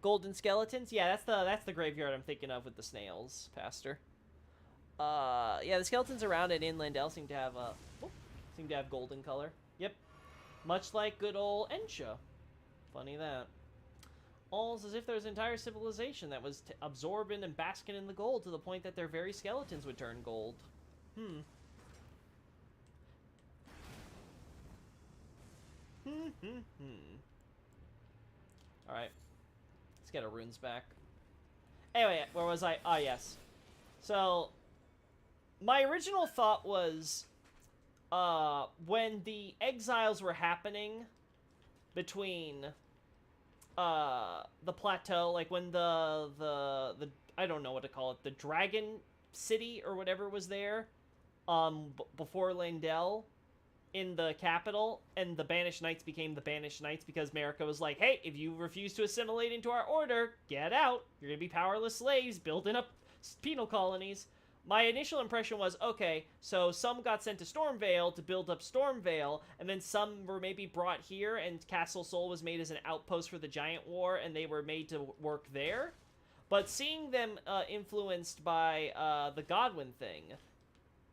[SPEAKER 1] Golden Skeletons. Yeah, that's the graveyard I'm thinking of with the snails, Pastor. Yeah, the skeletons around it in Lindell seem to have golden color. Yep. Much like good old Ensha. Funny that. Almost as if there was an entire civilization that was absorbing and basking in the gold to the point that their very skeletons would turn gold. Alright. Let's get our runes back. Anyway, where was I? Ah, yes. So, my original thought was, when the exiles were happening between the plateau, like when the I don't know what to call it, the dragon city or whatever was there, before Lindell in the capital, and the Banished Knights became the Banished Knights because America was like, hey, if you refuse to assimilate into our order, get out. You're gonna be powerless slaves building up penal colonies. My initial impression was, okay, so some got sent to Stormvale to build up Stormvale, and then some were maybe brought here, and Castle Sol was made as an outpost for the Giant War, and they were made to work there. But seeing them influenced by the Godwin thing,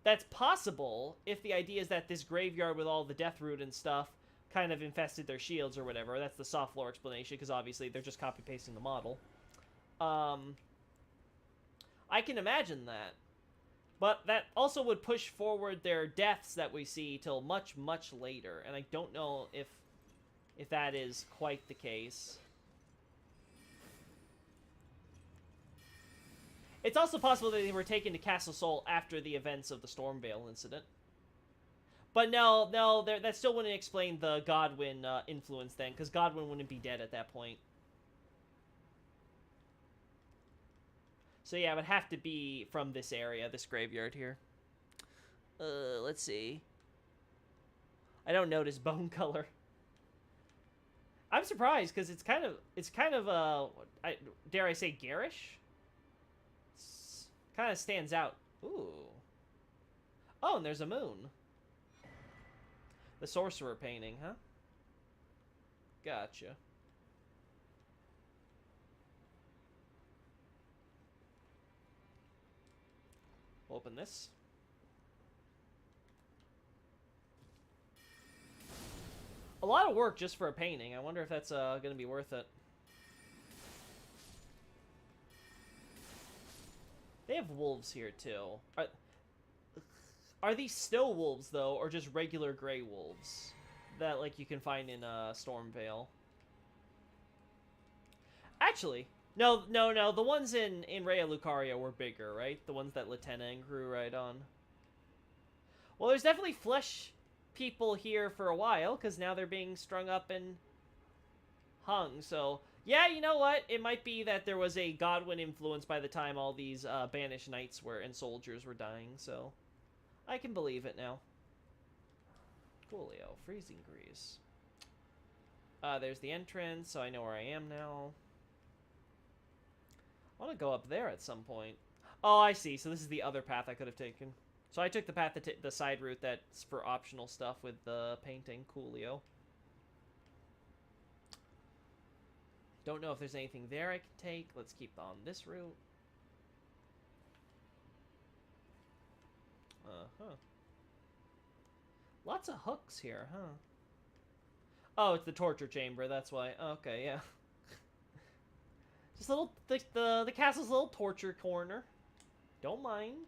[SPEAKER 1] that's possible if the idea is that this graveyard with all the Deathroot and stuff kind of infested their shields or whatever. That's the soft lore explanation, because obviously they're just copy-pasting the model. I can imagine that. But that also would push forward their deaths that we see till much, much later. And I don't know if that is quite the case. It's also possible that they were taken to Castle Sol after the events of the Stormvale incident. But no, that still wouldn't explain the Godwin influence then, because Godwin wouldn't be dead at that point. So yeah, it would have to be from this area, this graveyard here. Let's see. I don't notice bone color. I'm surprised because it's kind of dare I say garish? Kind of stands out. Ooh. Oh, and there's a moon. The sorcerer painting, huh? Gotcha. Open this. A lot of work just for a painting. I wonder if that's going to be worth it. They have wolves here, too. Are these snow wolves, though, or just regular gray wolves that, like, you can find in Stormvale? Actually, no. The ones in Raya Lucaria were bigger, right? The ones that Lieutenant grew right on. Well, there's definitely flesh people here for a while, because now they're being strung up and hung, so... Yeah, you know what? It might be that there was a Godwin influence by the time all these Banished Knights and soldiers were dying, so... I can believe it now. Coolio. Freezing Grease. There's the entrance, so I know where I am now. I want to go up there at some point. Oh, I see. So this is the other path I could have taken. So I took the path, the side route that's for optional stuff with the painting. Coolio. Don't know if there's anything there I can take. Let's keep on this route. Uh-huh. Lots of hooks here, huh? Oh, it's the torture chamber, that's why. Okay, yeah. Just a little, the castle's little torture corner. Don't mind.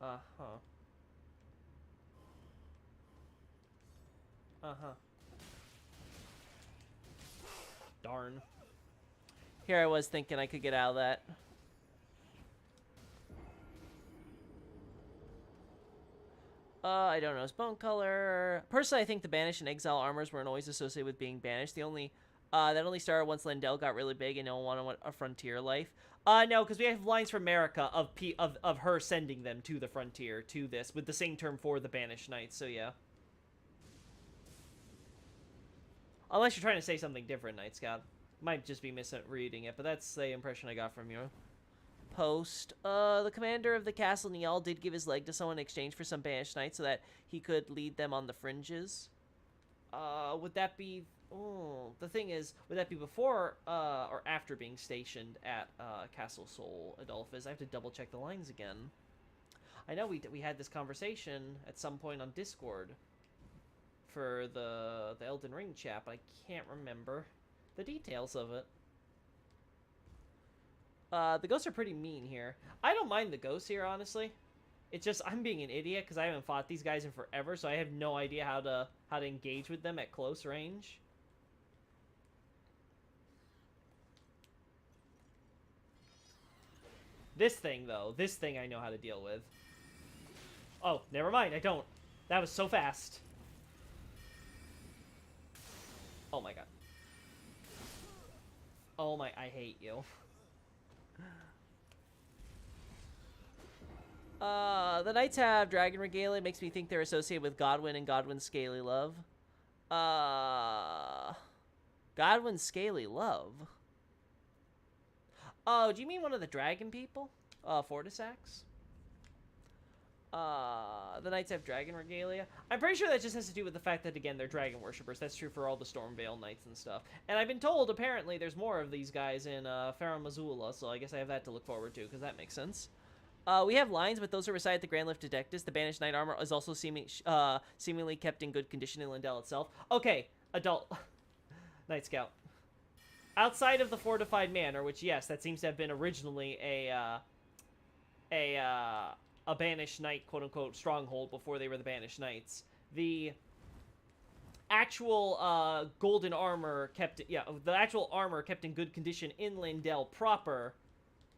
[SPEAKER 1] Uh-huh. Uh-huh. Darn. Here I was thinking I could get out of that. I don't know his bone color. Personally, I think the Banished and Exile armors weren't always associated with being banished. That only started once Lindell got really big and no one wanted a frontier life. No, because we have lines from America of her sending them to the frontier, to this, with the same term for the Banished Knights, so yeah. Unless you're trying to say something different, Night Scout. Might just be misreading it, but that's the impression I got from you. Post. The commander of the castle Niall did give his leg to someone in exchange for some banished knights so that he could lead them on the fringes. Would that be... Oh, the thing is, would that be before or after being stationed at Castle Sol Adolphus? I have to double check the lines again. I know we had this conversation at some point on Discord for the Elden Ring chat, but I can't remember the details of it. The ghosts are pretty mean here. I don't mind the ghosts here, honestly. It's just I'm being an idiot because I haven't fought these guys in forever, so I have no idea how to engage with them at close range. This thing, though, this thing I know how to deal with. Oh, never mind, I don't. That was so fast. Oh my god. Oh my, I hate you. The knights have dragon regalia. Makes me think they're associated with Godwyn and Godwyn's scaly love. Godwyn's scaly love? Oh, do you mean one of the dragon people? Fortisax? The knights have dragon regalia. I'm pretty sure that just has to do with the fact that, again, they're dragon worshippers. That's true for all the Stormvale knights and stuff. And I've been told, apparently, there's more of these guys in FromSoftware, so I guess I have that to look forward to, because that makes sense. We have lines, but those are recited at the Grand Lift Detectus. The banished knight armor is also seemingly kept in good condition in Lindell itself. Okay, adult Night Scout. Outside of the fortified manor, which, yes, that seems to have been originally a banished knight, quote-unquote, stronghold before they were the banished knights, the actual golden armor kept... Yeah, the actual armor kept in good condition in Lindell proper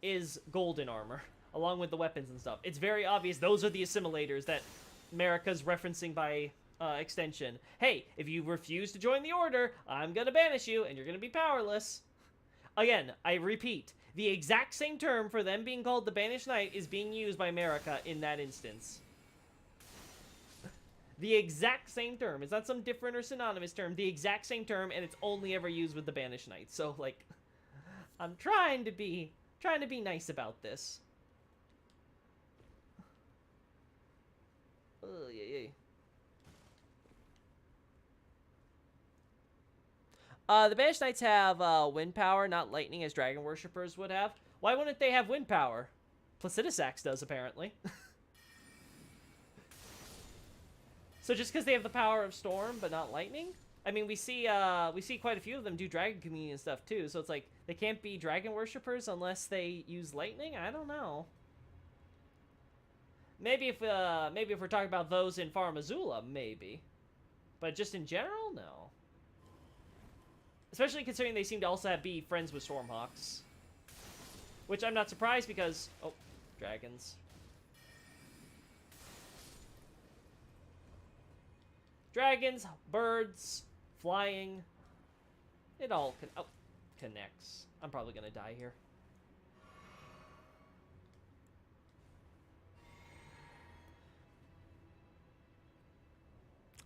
[SPEAKER 1] is golden armor, along with the weapons and stuff. It's very obvious those are the assimilators that Marika's referencing by extension. Hey, if you refuse to join the order, I'm gonna banish you, and you're gonna be powerless. Again, I repeat, the exact same term for them being called the Banished Knight is being used by Marika in that instance. The exact same term. It's not some different or synonymous term. The exact same term, and it's only ever used with the Banished Knight. So, like, I'm trying to be nice about this. Oh, yeah. The Banished Knights have wind power, not lightning, as dragon worshippers would have. Why wouldn't they have wind power? Placidusax does, apparently. So just because they have the power of storm, but not lightning? I mean, we see quite a few of them do dragon communion and stuff, too. So it's like, they can't be dragon worshippers unless they use lightning? I don't know. Maybe if we're talking about those in FromSoftware, maybe. But just in general, no. Especially considering they seem to also be friends with Stormhawks. Which I'm not surprised because... Oh, dragons. Dragons, birds, flying. It all connects. I'm probably going to die here.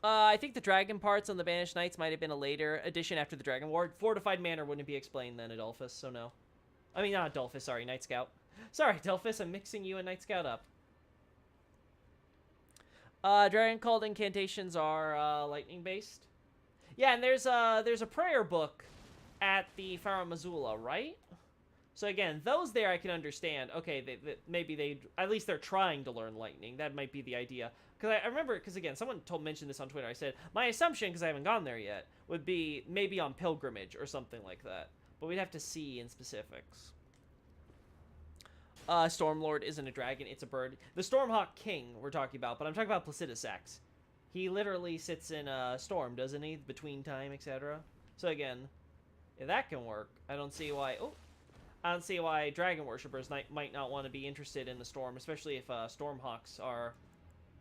[SPEAKER 1] I think the dragon parts on the Banished Knights might have been a later addition after the Dragon War. Fortified Manor wouldn't be explained then, Adolphus, so no. I mean, not Adolphus, sorry, Night Scout. Sorry, Adolphus, I'm mixing you and Night Scout up. Dragon called incantations are lightning-based. Yeah, and there's a prayer book at the FromSoftware, right? So again, those there I can understand. Okay, maybe at least they're trying to learn lightning. That might be the idea. Because I remember, because again, someone mentioned this on Twitter. I said, my assumption, because I haven't gone there yet, would be maybe on pilgrimage or something like that. But we'd have to see in specifics. Stormlord isn't a dragon, it's a bird. The Stormhawk King we're talking about, but I'm talking about Placidusax. He literally sits in a storm, doesn't he? Between time, etc. So again, if that can work, I don't see why... Oh! I don't see why dragon worshippers might not want to be interested in the storm, especially if Stormhawks are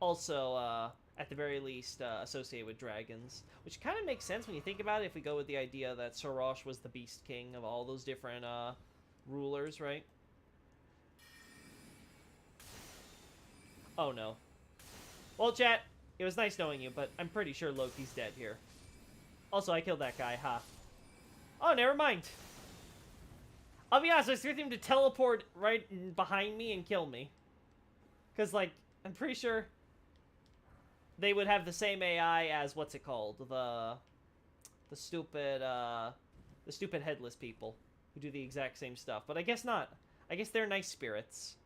[SPEAKER 1] also, at the very least, associated with dragons. Which kind of makes sense when you think about it, if we go with the idea that Sorosh was the Beast King of all those different rulers, right? Oh no. Well, chat, it was nice knowing you, but I'm pretty sure Loki's dead here. Also, I killed that guy, huh? Oh, never mind. I'll be honest, I expected him to teleport right behind me and kill me. Because, like, I'm pretty sure they would have the same AI as, what's it called? The stupid headless people who do the exact same stuff. But I guess not. I guess they're nice spirits.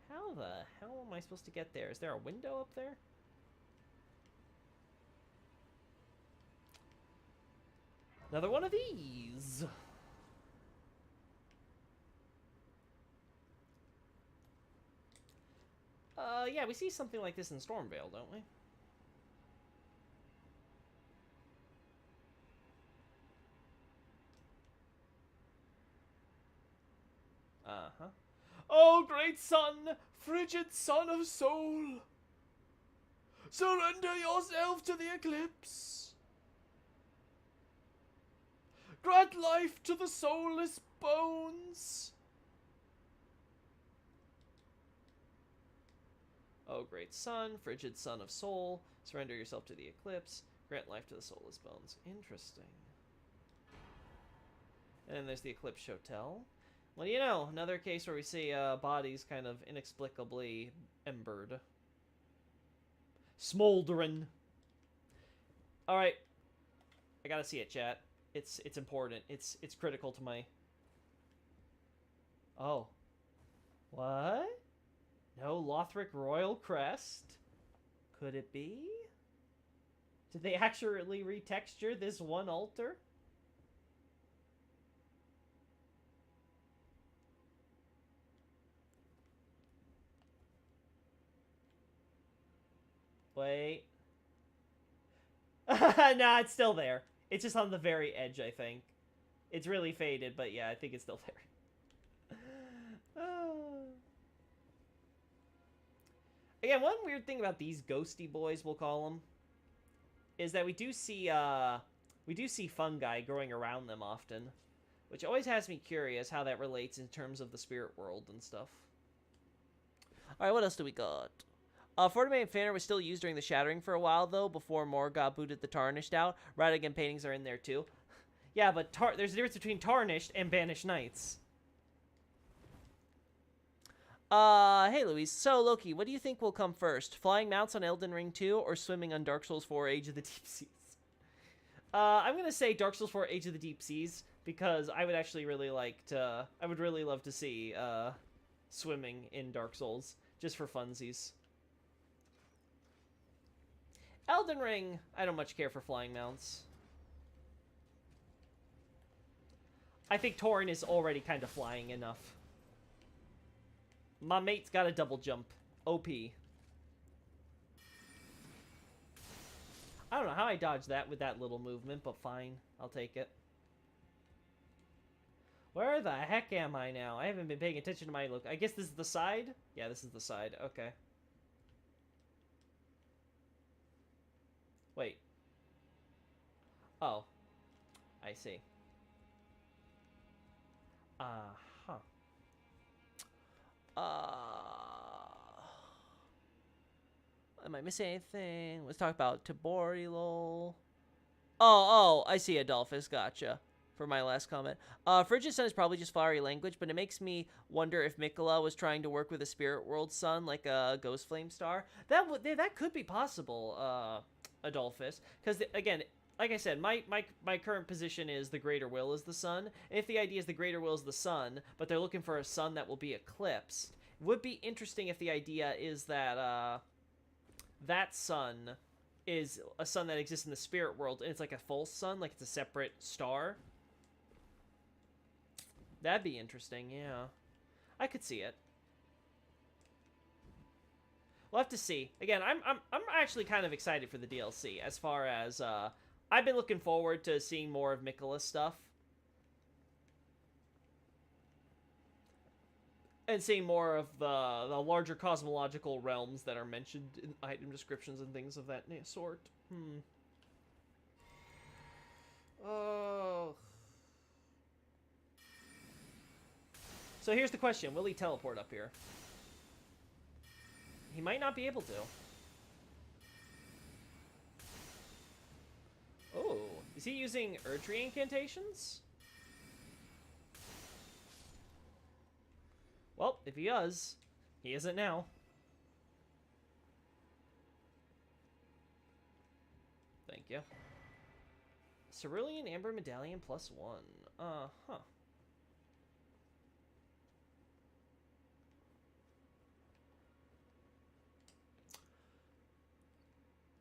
[SPEAKER 1] How the hell am I supposed to get there? Is there a window up there? Another one of these. Yeah, we see something like this in Stormvale, don't we? Uh-huh. Oh, great sun, frigid son of soul, surrender yourself to the eclipse. Grant life to the soulless bones. Oh, great sun, frigid son of soul, surrender yourself to the eclipse. Grant life to the soulless bones. Interesting. And then there's the Eclipse Hotel. Well, you know, another case where we see bodies kind of inexplicably embered. Smoldering. Alright. I gotta see it, chat. It's important. It's critical to my... Oh. What? No Lothric Royal Crest? Could it be? Did they actually retexture this one altar? Wait. Nah, it's still there. It's just on the very edge, I think. It's really faded, but yeah, I think it's still there. Again, one weird thing about these ghosty boys, we'll call them, is that we do see fungi growing around them often, which always has me curious how that relates in terms of the spirit world and stuff. Alright, what else do we got? Fortimated Fanner was still used during the Shattering for a while, though, before Morgoth booted the Tarnished out. Radigan paintings are in there, too. Yeah, but there's a difference between Tarnished and Banished Knights. Hey, Louise. So, Loki, what do you think will come first? Flying mounts on Elden Ring 2 or swimming on Dark Souls 4 Age of the Deep Seas? I'm gonna say Dark Souls 4 Age of the Deep Seas, because I would actually really like to... I would really love to see, swimming in Dark Souls, just for funsies. Elden Ring, I don't much care for flying mounts. I think Torin is already kind of flying enough. My mate's got a double jump. OP. I don't know how I dodged that with that little movement, but fine. I'll take it. Where the heck am I now? I haven't been paying attention to my look. I guess this is the side? Yeah, this is the side. Okay. Wait. Oh. I see. Uh-huh. Am I missing anything? Let's talk about Taborilol. Oh, I see, Adolphus. Gotcha. For my last comment. Frigid Sun is probably just flowery language, but it makes me wonder if Mikola was trying to work with a spirit world sun, like a ghost flame star. That could be possible, Adolphus. Because, again, like I said, my current position is the greater will is the sun. And if the idea is the greater will is the sun, but they're looking for a sun that will be eclipsed, it would be interesting if the idea is that, that sun is a sun that exists in the spirit world, and it's like a false sun, like it's a separate star. That'd be interesting, yeah. I could see it. We'll have to see. Again, I'm actually kind of excited for the DLC, as far as, I've been looking forward to seeing more of Mikola's stuff. And seeing more of the larger cosmological realms that are mentioned in item descriptions and things of that sort. Oh. So here's the question. Will he teleport up here? He might not be able to. Is he using Erdtree incantations? Well, if he is, he isn't now. Thank you. Cerulean Amber Medallion +1. Huh.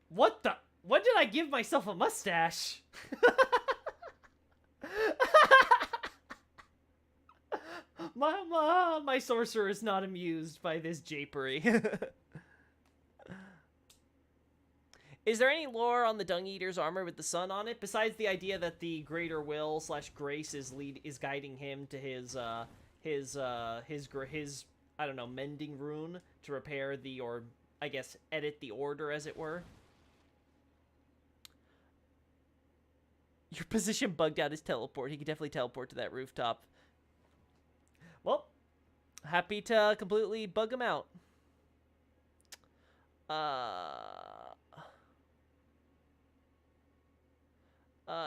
[SPEAKER 1] What the? When did I give myself a mustache? My sorcerer is not amused by this japery. Is there any lore on the Dung Eater's armor with the sun on it, besides the idea that the Greater Will / Grace is guiding him to his I don't know, mending rune to repair the, or I guess edit the order, as it were? Your position bugged out his teleport. He could definitely teleport to that rooftop. Well, happy to completely bug him out.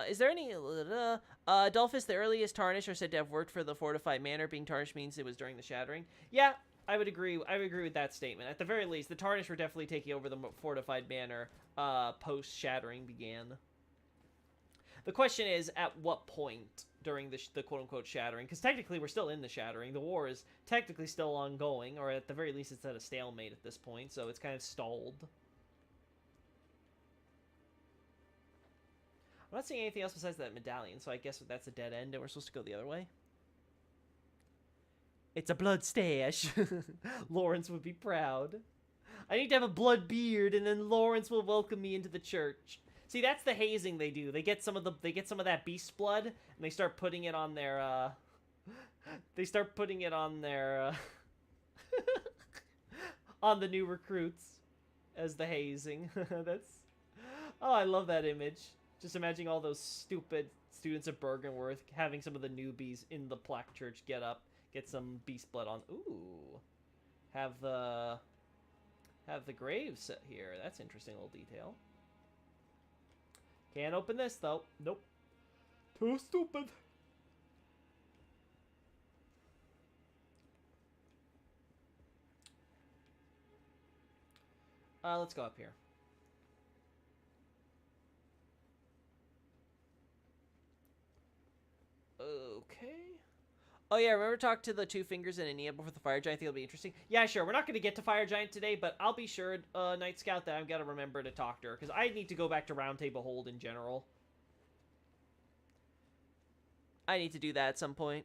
[SPEAKER 1] Is there any... Adolphus, the earliest Tarnish, are said to have worked for the fortified manor. Being Tarnished means it was during the Shattering. Yeah, I would agree. I would agree with that statement. At the very least, the Tarnish were definitely taking over the fortified manor post-Shattering began. The question is, at what point during the quote-unquote Shattering? Because technically, we're still in the Shattering. The war is technically still ongoing, or at the very least, it's at a stalemate at this point, so it's kind of stalled. I'm not seeing anything else besides that medallion, so I guess that's a dead end, and we're supposed to go the other way. It's a blood stash. Lawrence would be proud. I need to have a blood beard, and then Lawrence will welcome me into the church. See, that's the hazing they do. They get some of that beast blood, and they start putting it on their on the new recruits as the hazing. Oh, I love that image. Just imagining all those stupid students of Bergenworth having some of the newbies in the Plaque Church get some beast blood on. Ooh, have the grave set here. That's interesting little detail. Can't open this though. Nope. Too stupid. Let's go up here. Okay. Oh yeah, remember to talk to the two fingers and Ania before the fire giant? I think it'll be interesting. Yeah, sure. We're not going to get to fire giant today, but I'll be sure, Night Scout, that I've got to remember to talk to her, because I need to go back to Round Table Hold in general. I need to do that at some point.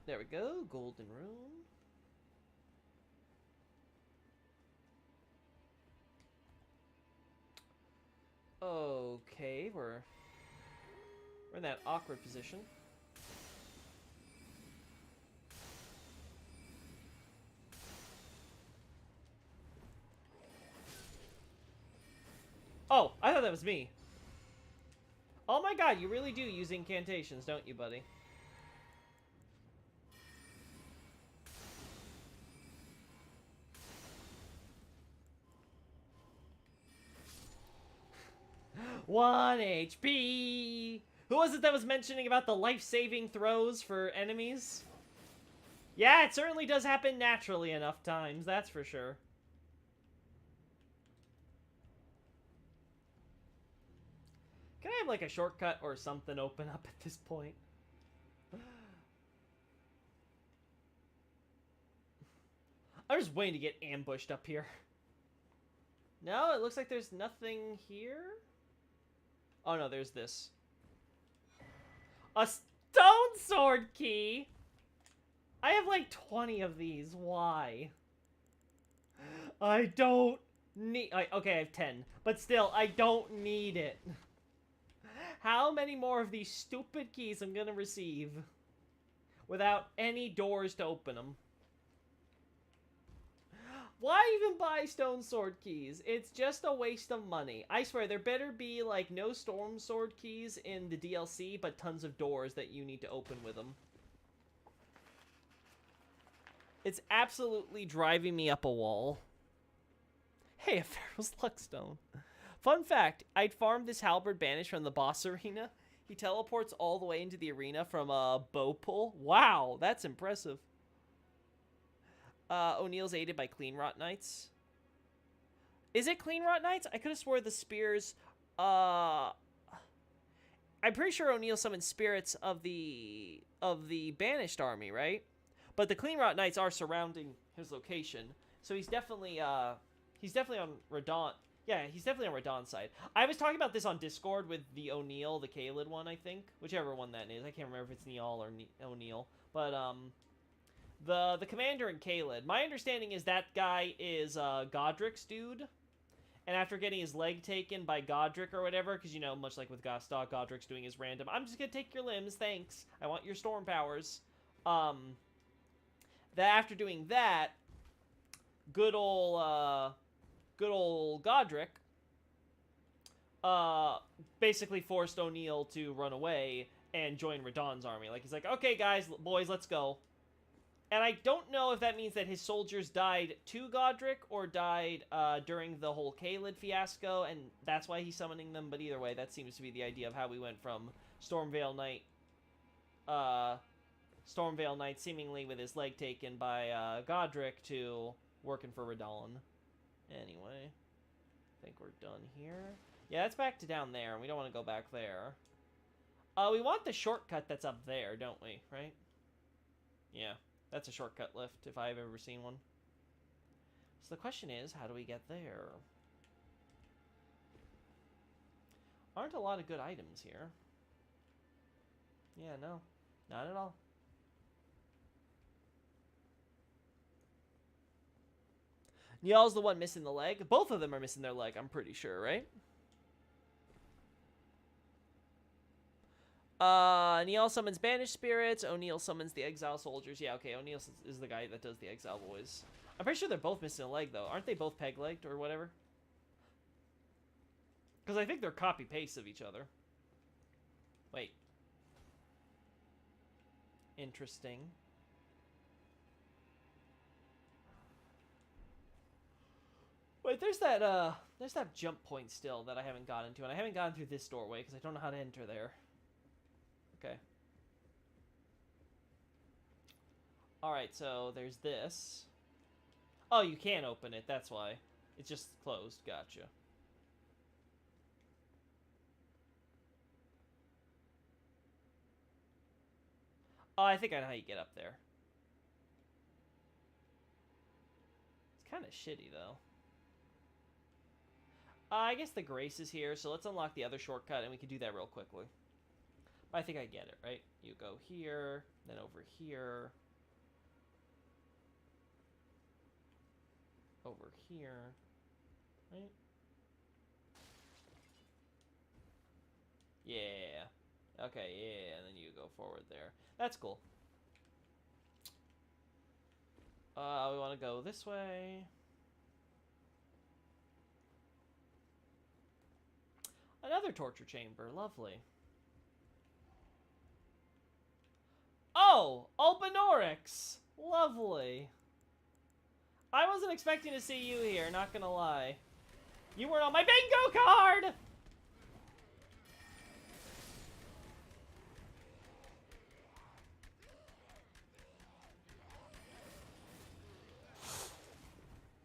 [SPEAKER 1] There we go. Golden Room. Okay, we're in that awkward position. Oh, I thought that was me. Oh my god, you really do use incantations, don't you, buddy? One HP! Who was it that was mentioning about the life-saving throws for enemies? Yeah, it certainly does happen naturally enough times, that's for sure. Can I have, like, a shortcut or something open up at this point? I'm just waiting to get ambushed up here. No, it looks like there's nothing here. Oh, no, there's this. A stone sword key! I have, like, 20 of these. Why? I don't need... Okay, I have 10. But still, I don't need it. How many more of these stupid keys I'm gonna receive without any doors to open them? Why even buy stone sword keys? It's just a waste of money. I swear, there better be, like, no storm sword keys in the DLC, but tons of doors that you need to open with them. It's absolutely driving me up a wall. Hey, a Pharaoh's Luckstone. Fun fact, I'd farmed this halberd banish from the boss arena. He teleports all the way into the arena from a bow pull. Wow, that's impressive. O'Neill's aided by Clean Rot Knights. Is it Clean Rot Knights? I could have swore the spears... I'm pretty sure O'Neill summoned spirits of the banished army, right? But the Clean Rot Knights are surrounding his location. So he's definitely on Radon. Yeah, he's definitely on Radon's side. I was talking about this on Discord with the O'Neill, the Kaled one, I think. Whichever one that is. I can't remember if it's Neal or O'Neill. But, the commander in Kaled. My understanding is that guy is, Godric's dude. And after getting his leg taken by Godric or whatever, because, you know, much like with Gostok, Godric's doing his random, I'm just gonna take your limbs, thanks. I want your storm powers. That after doing that, good old Godric, basically forced O'Neill to run away and join Radon's army. Like, he's like, okay, guys, boys, let's go. And I don't know if that means that his soldiers died to Godric or died during the whole Kaled fiasco, and that's why he's summoning them. But either way, that seems to be the idea of how we went from Stormveil Knight seemingly with his leg taken by Godric to working for Radon. Anyway, I think we're done here. Yeah, that's back to down there, and we don't want to go back there. We want the shortcut that's up there, don't we? Right? Yeah. That's a shortcut lift, if I've ever seen one. So the question is, how do we get there? Aren't a lot of good items here. Yeah, no. Not at all. Niall's the one missing the leg. Both of them are missing their leg, I'm pretty sure, right? Niall summons banished spirits. O'Neill summons the exile soldiers. Yeah, okay, O'Neill is the guy that does the exile boys. I'm pretty sure they're both missing a leg, though. Aren't they both peg-legged or whatever? Because I think they're copy-paste of each other. Wait. Interesting. Wait, there's that jump point still that I haven't gotten to, and I haven't gotten through this doorway because I don't know how to enter there. Okay. Alright, so there's this. Oh, you can't open it, that's why. It's just closed, gotcha. Oh, I think I know how you get up there. It's kind of shitty, though. I guess the Grace is here, so let's unlock the other shortcut, and we can do that real quickly. I think I get it, right? You go here, then over here. Over here. Right? Yeah. Okay, yeah, and then you go forward there. That's cool. We want to go this way. Another torture chamber. Lovely. Oh! Albinorix! Lovely. I wasn't expecting to see you here, not gonna lie. You weren't on my bingo card!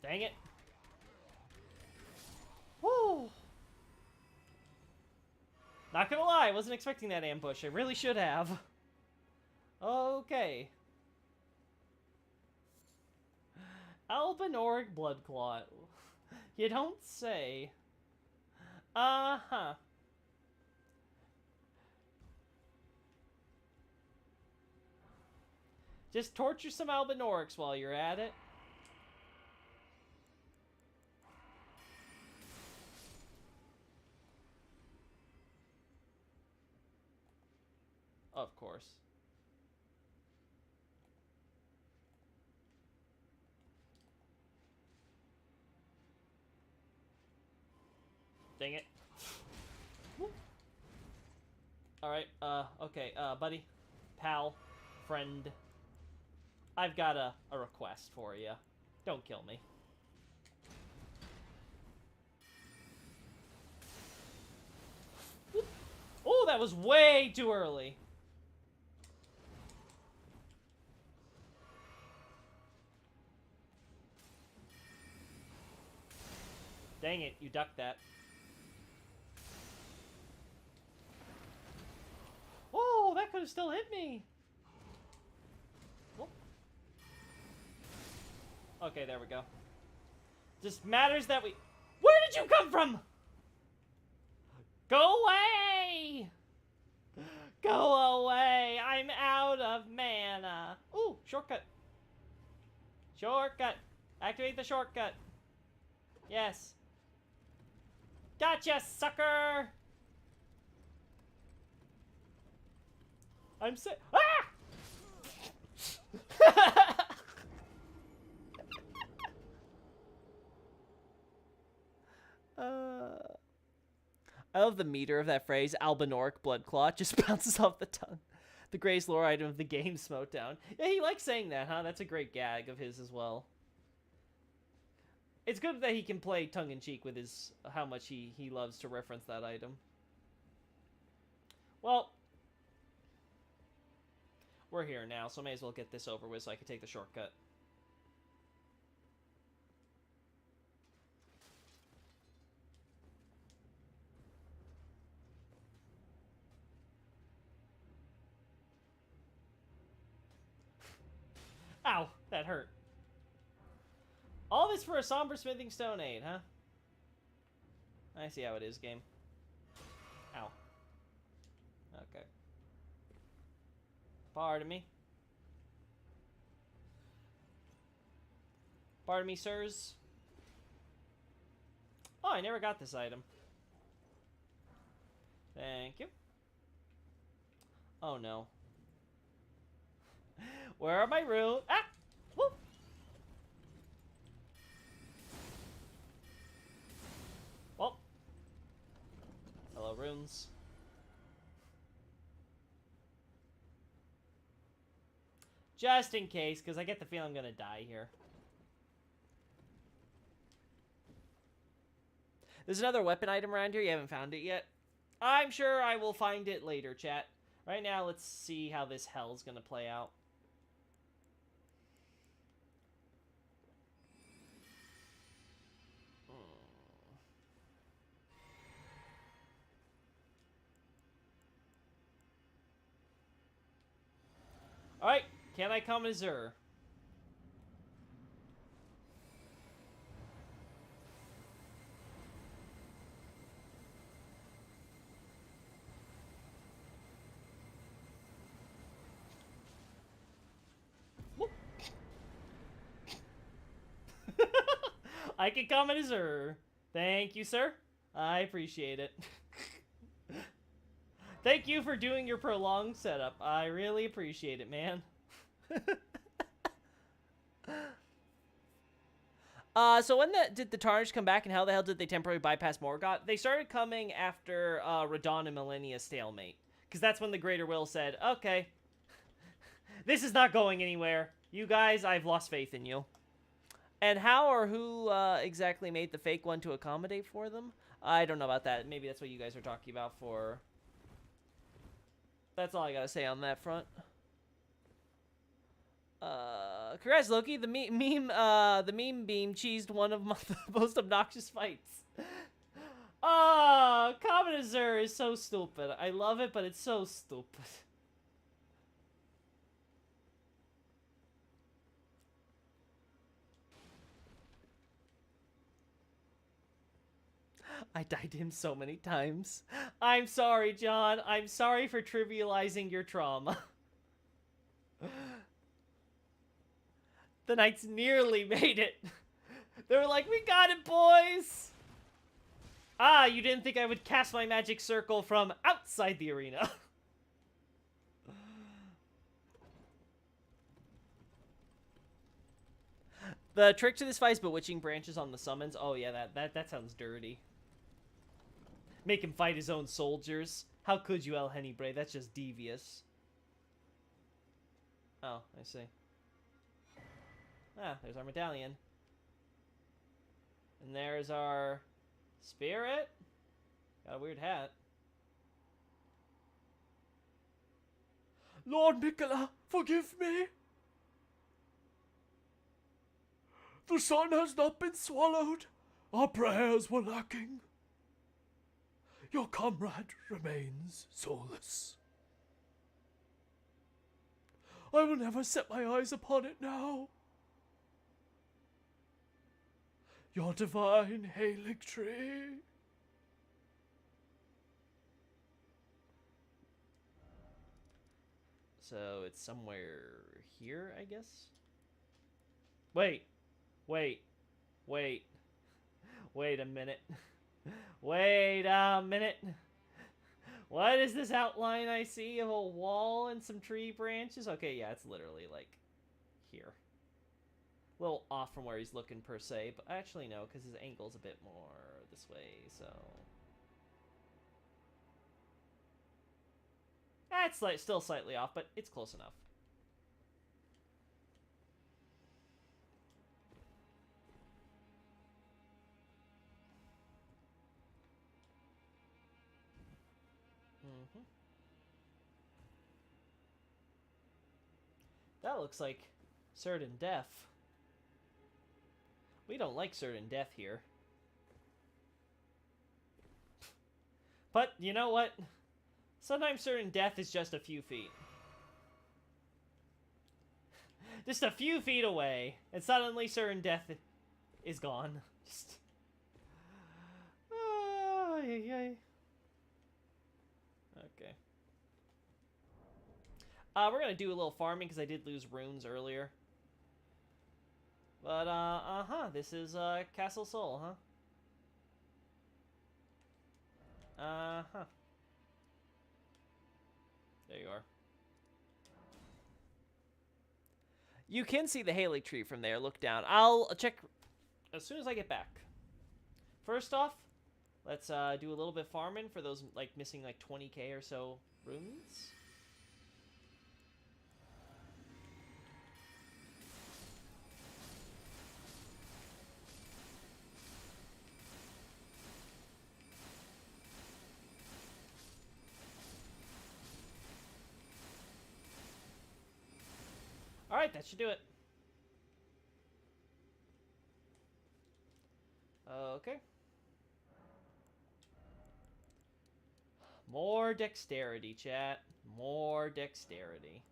[SPEAKER 1] Dang it. Woo! Not gonna lie, I wasn't expecting that ambush. I really should have. Okay. Albinoric Blood Clot. You don't say. Uh-huh. Just torture some Albinorics while you're at it. Of course. Dang it. Alright, okay, buddy, pal, friend. I've got a request for you. Don't kill me. Woo, that was way too early. Dang it, you ducked that. Oh, that could have still hit me. Oh. Okay, there we go. Just matters that we... Where did you come from? Go away! Go away! I'm out of mana. Ooh, shortcut. Shortcut. Activate the shortcut. Yes. Gotcha, sucker! I'm sick. Ah! I love the meter of that phrase, albinoric blood clot, just bounces off the tongue. The greatest lore item of the game, Smote Down. Yeah, he likes saying that, huh? That's a great gag of his as well. It's good that he can play tongue-in-cheek with his how much he loves to reference that item. Well, we're here now, so I may as well get this over with so I can take the shortcut. Ow, that hurt. All this for a somber smithing stone aid, huh? I see how it is, game. Ow. Okay. Pardon me. Pardon me, sirs. Oh, I never got this item. Thank you. Oh, no. Where are my runes? Ah! Woo! Well. Hello, runes. Just in case, because I get the feeling I'm going to die here. There's another weapon item around here. You haven't found it yet. I'm sure I will find it later, chat. Right now, let's see how this hell's going to play out. Alright, can I come as her? I can comment as her. Thank you, sir. I appreciate it. Thank you for doing your prolonged setup. I really appreciate it, man. So when did the Tarnished come back, and how the hell did they temporarily bypass Morgoth? They started coming after Radon and Millennia's stalemate. Because that's when the Greater Will said, okay, this is not going anywhere. You guys, I've lost faith in you. And how or who exactly made the fake one to accommodate for them? I don't know about that. Maybe that's what you guys are talking about for... That's all I gotta say on that front. Congrats, Loki. The meme beam cheesed one of the most obnoxious fights. Oh, Common Azure is so stupid. I love it, but it's so stupid. I died to him so many times. I'm sorry, John. I'm sorry for trivializing your trauma. The Knights nearly made it. They were like, we got it, boys. Ah, you didn't think I would cast my magic circle from outside the arena. The trick to this fight is bewitching branches on the summons. Oh yeah, that sounds dirty. Make him fight his own soldiers. How could you, El Hennibre? That's just devious. Oh, I see. Ah, there's our medallion. And there's our spirit. Got a weird hat. Lord Nicola, forgive me. The sun has not been swallowed. Our prayers were lacking. Your comrade remains soulless. I will never set my eyes upon it now. Your divine Halig tree. So it's somewhere here, I guess? Wait a minute. Wait a minute. What is this outline I see of a wall and some tree branches? Okay, yeah, it's literally like here. A little off from where he's looking per se, but actually no, because his angle's a bit more this way, so... It's like still slightly off, but it's close enough. That looks like certain death. We don't like certain death here. But you know what? Sometimes certain death is just a few feet. Just a few feet away, and suddenly certain death is gone. Just... Okay. We're gonna do a little farming because I did lose runes earlier. But, this is, Castle Soul, huh? There you are. You can see the Halig tree from there. Look down. I'll check as soon as I get back. First off, let's, do a little bit farming for those, like, missing, like, 20k or so runes. Alright, that should do it. Okay. More dexterity, chat. More dexterity.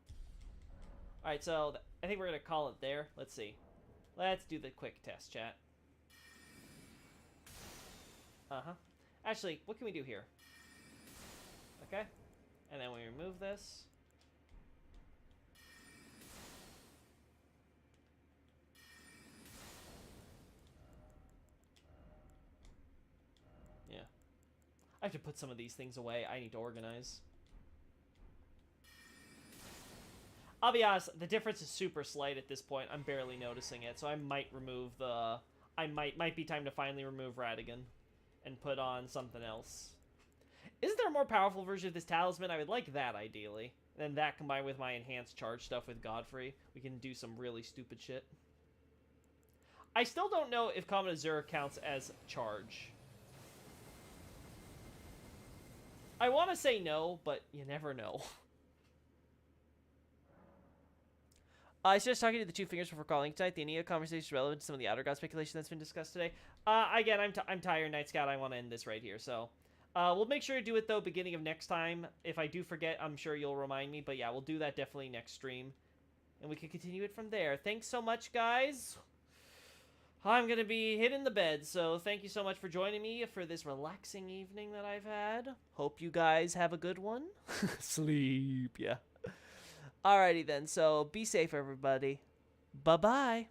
[SPEAKER 1] Alright, so I think we're going to call it there. Let's see. Let's do the quick test, chat. Actually, what can we do here? Okay. And then we remove this. Yeah. I have to put some of these things away. I need to organize. I'll be honest, the difference is super slight at this point. I'm barely noticing it, so I might remove the... might be time to finally remove Radigan and put on something else. Isn't there a more powerful version of this talisman? I would like that, ideally. And then that combined with my enhanced charge stuff with Godfrey, we can do some really stupid shit. I still don't know if Common Azure counts as charge. I want to say no, but you never know. I was just talking to the Two Fingers before calling tonight. The Ania conversation is relevant to some of the Outer God speculation that's been discussed today. Again, I'm tired, Night Scout. I want to end this right here. So, we'll make sure to do it, though, beginning of next time. If I do forget, I'm sure you'll remind me. But yeah, we'll do that definitely next stream. And we can continue it from there. Thanks so much, guys. I'm going to be hitting the bed. So, thank you so much for joining me for this relaxing evening that I've had. Hope you guys have a good one. Sleep, yeah. Alrighty then, so be safe, everybody. Bye-bye.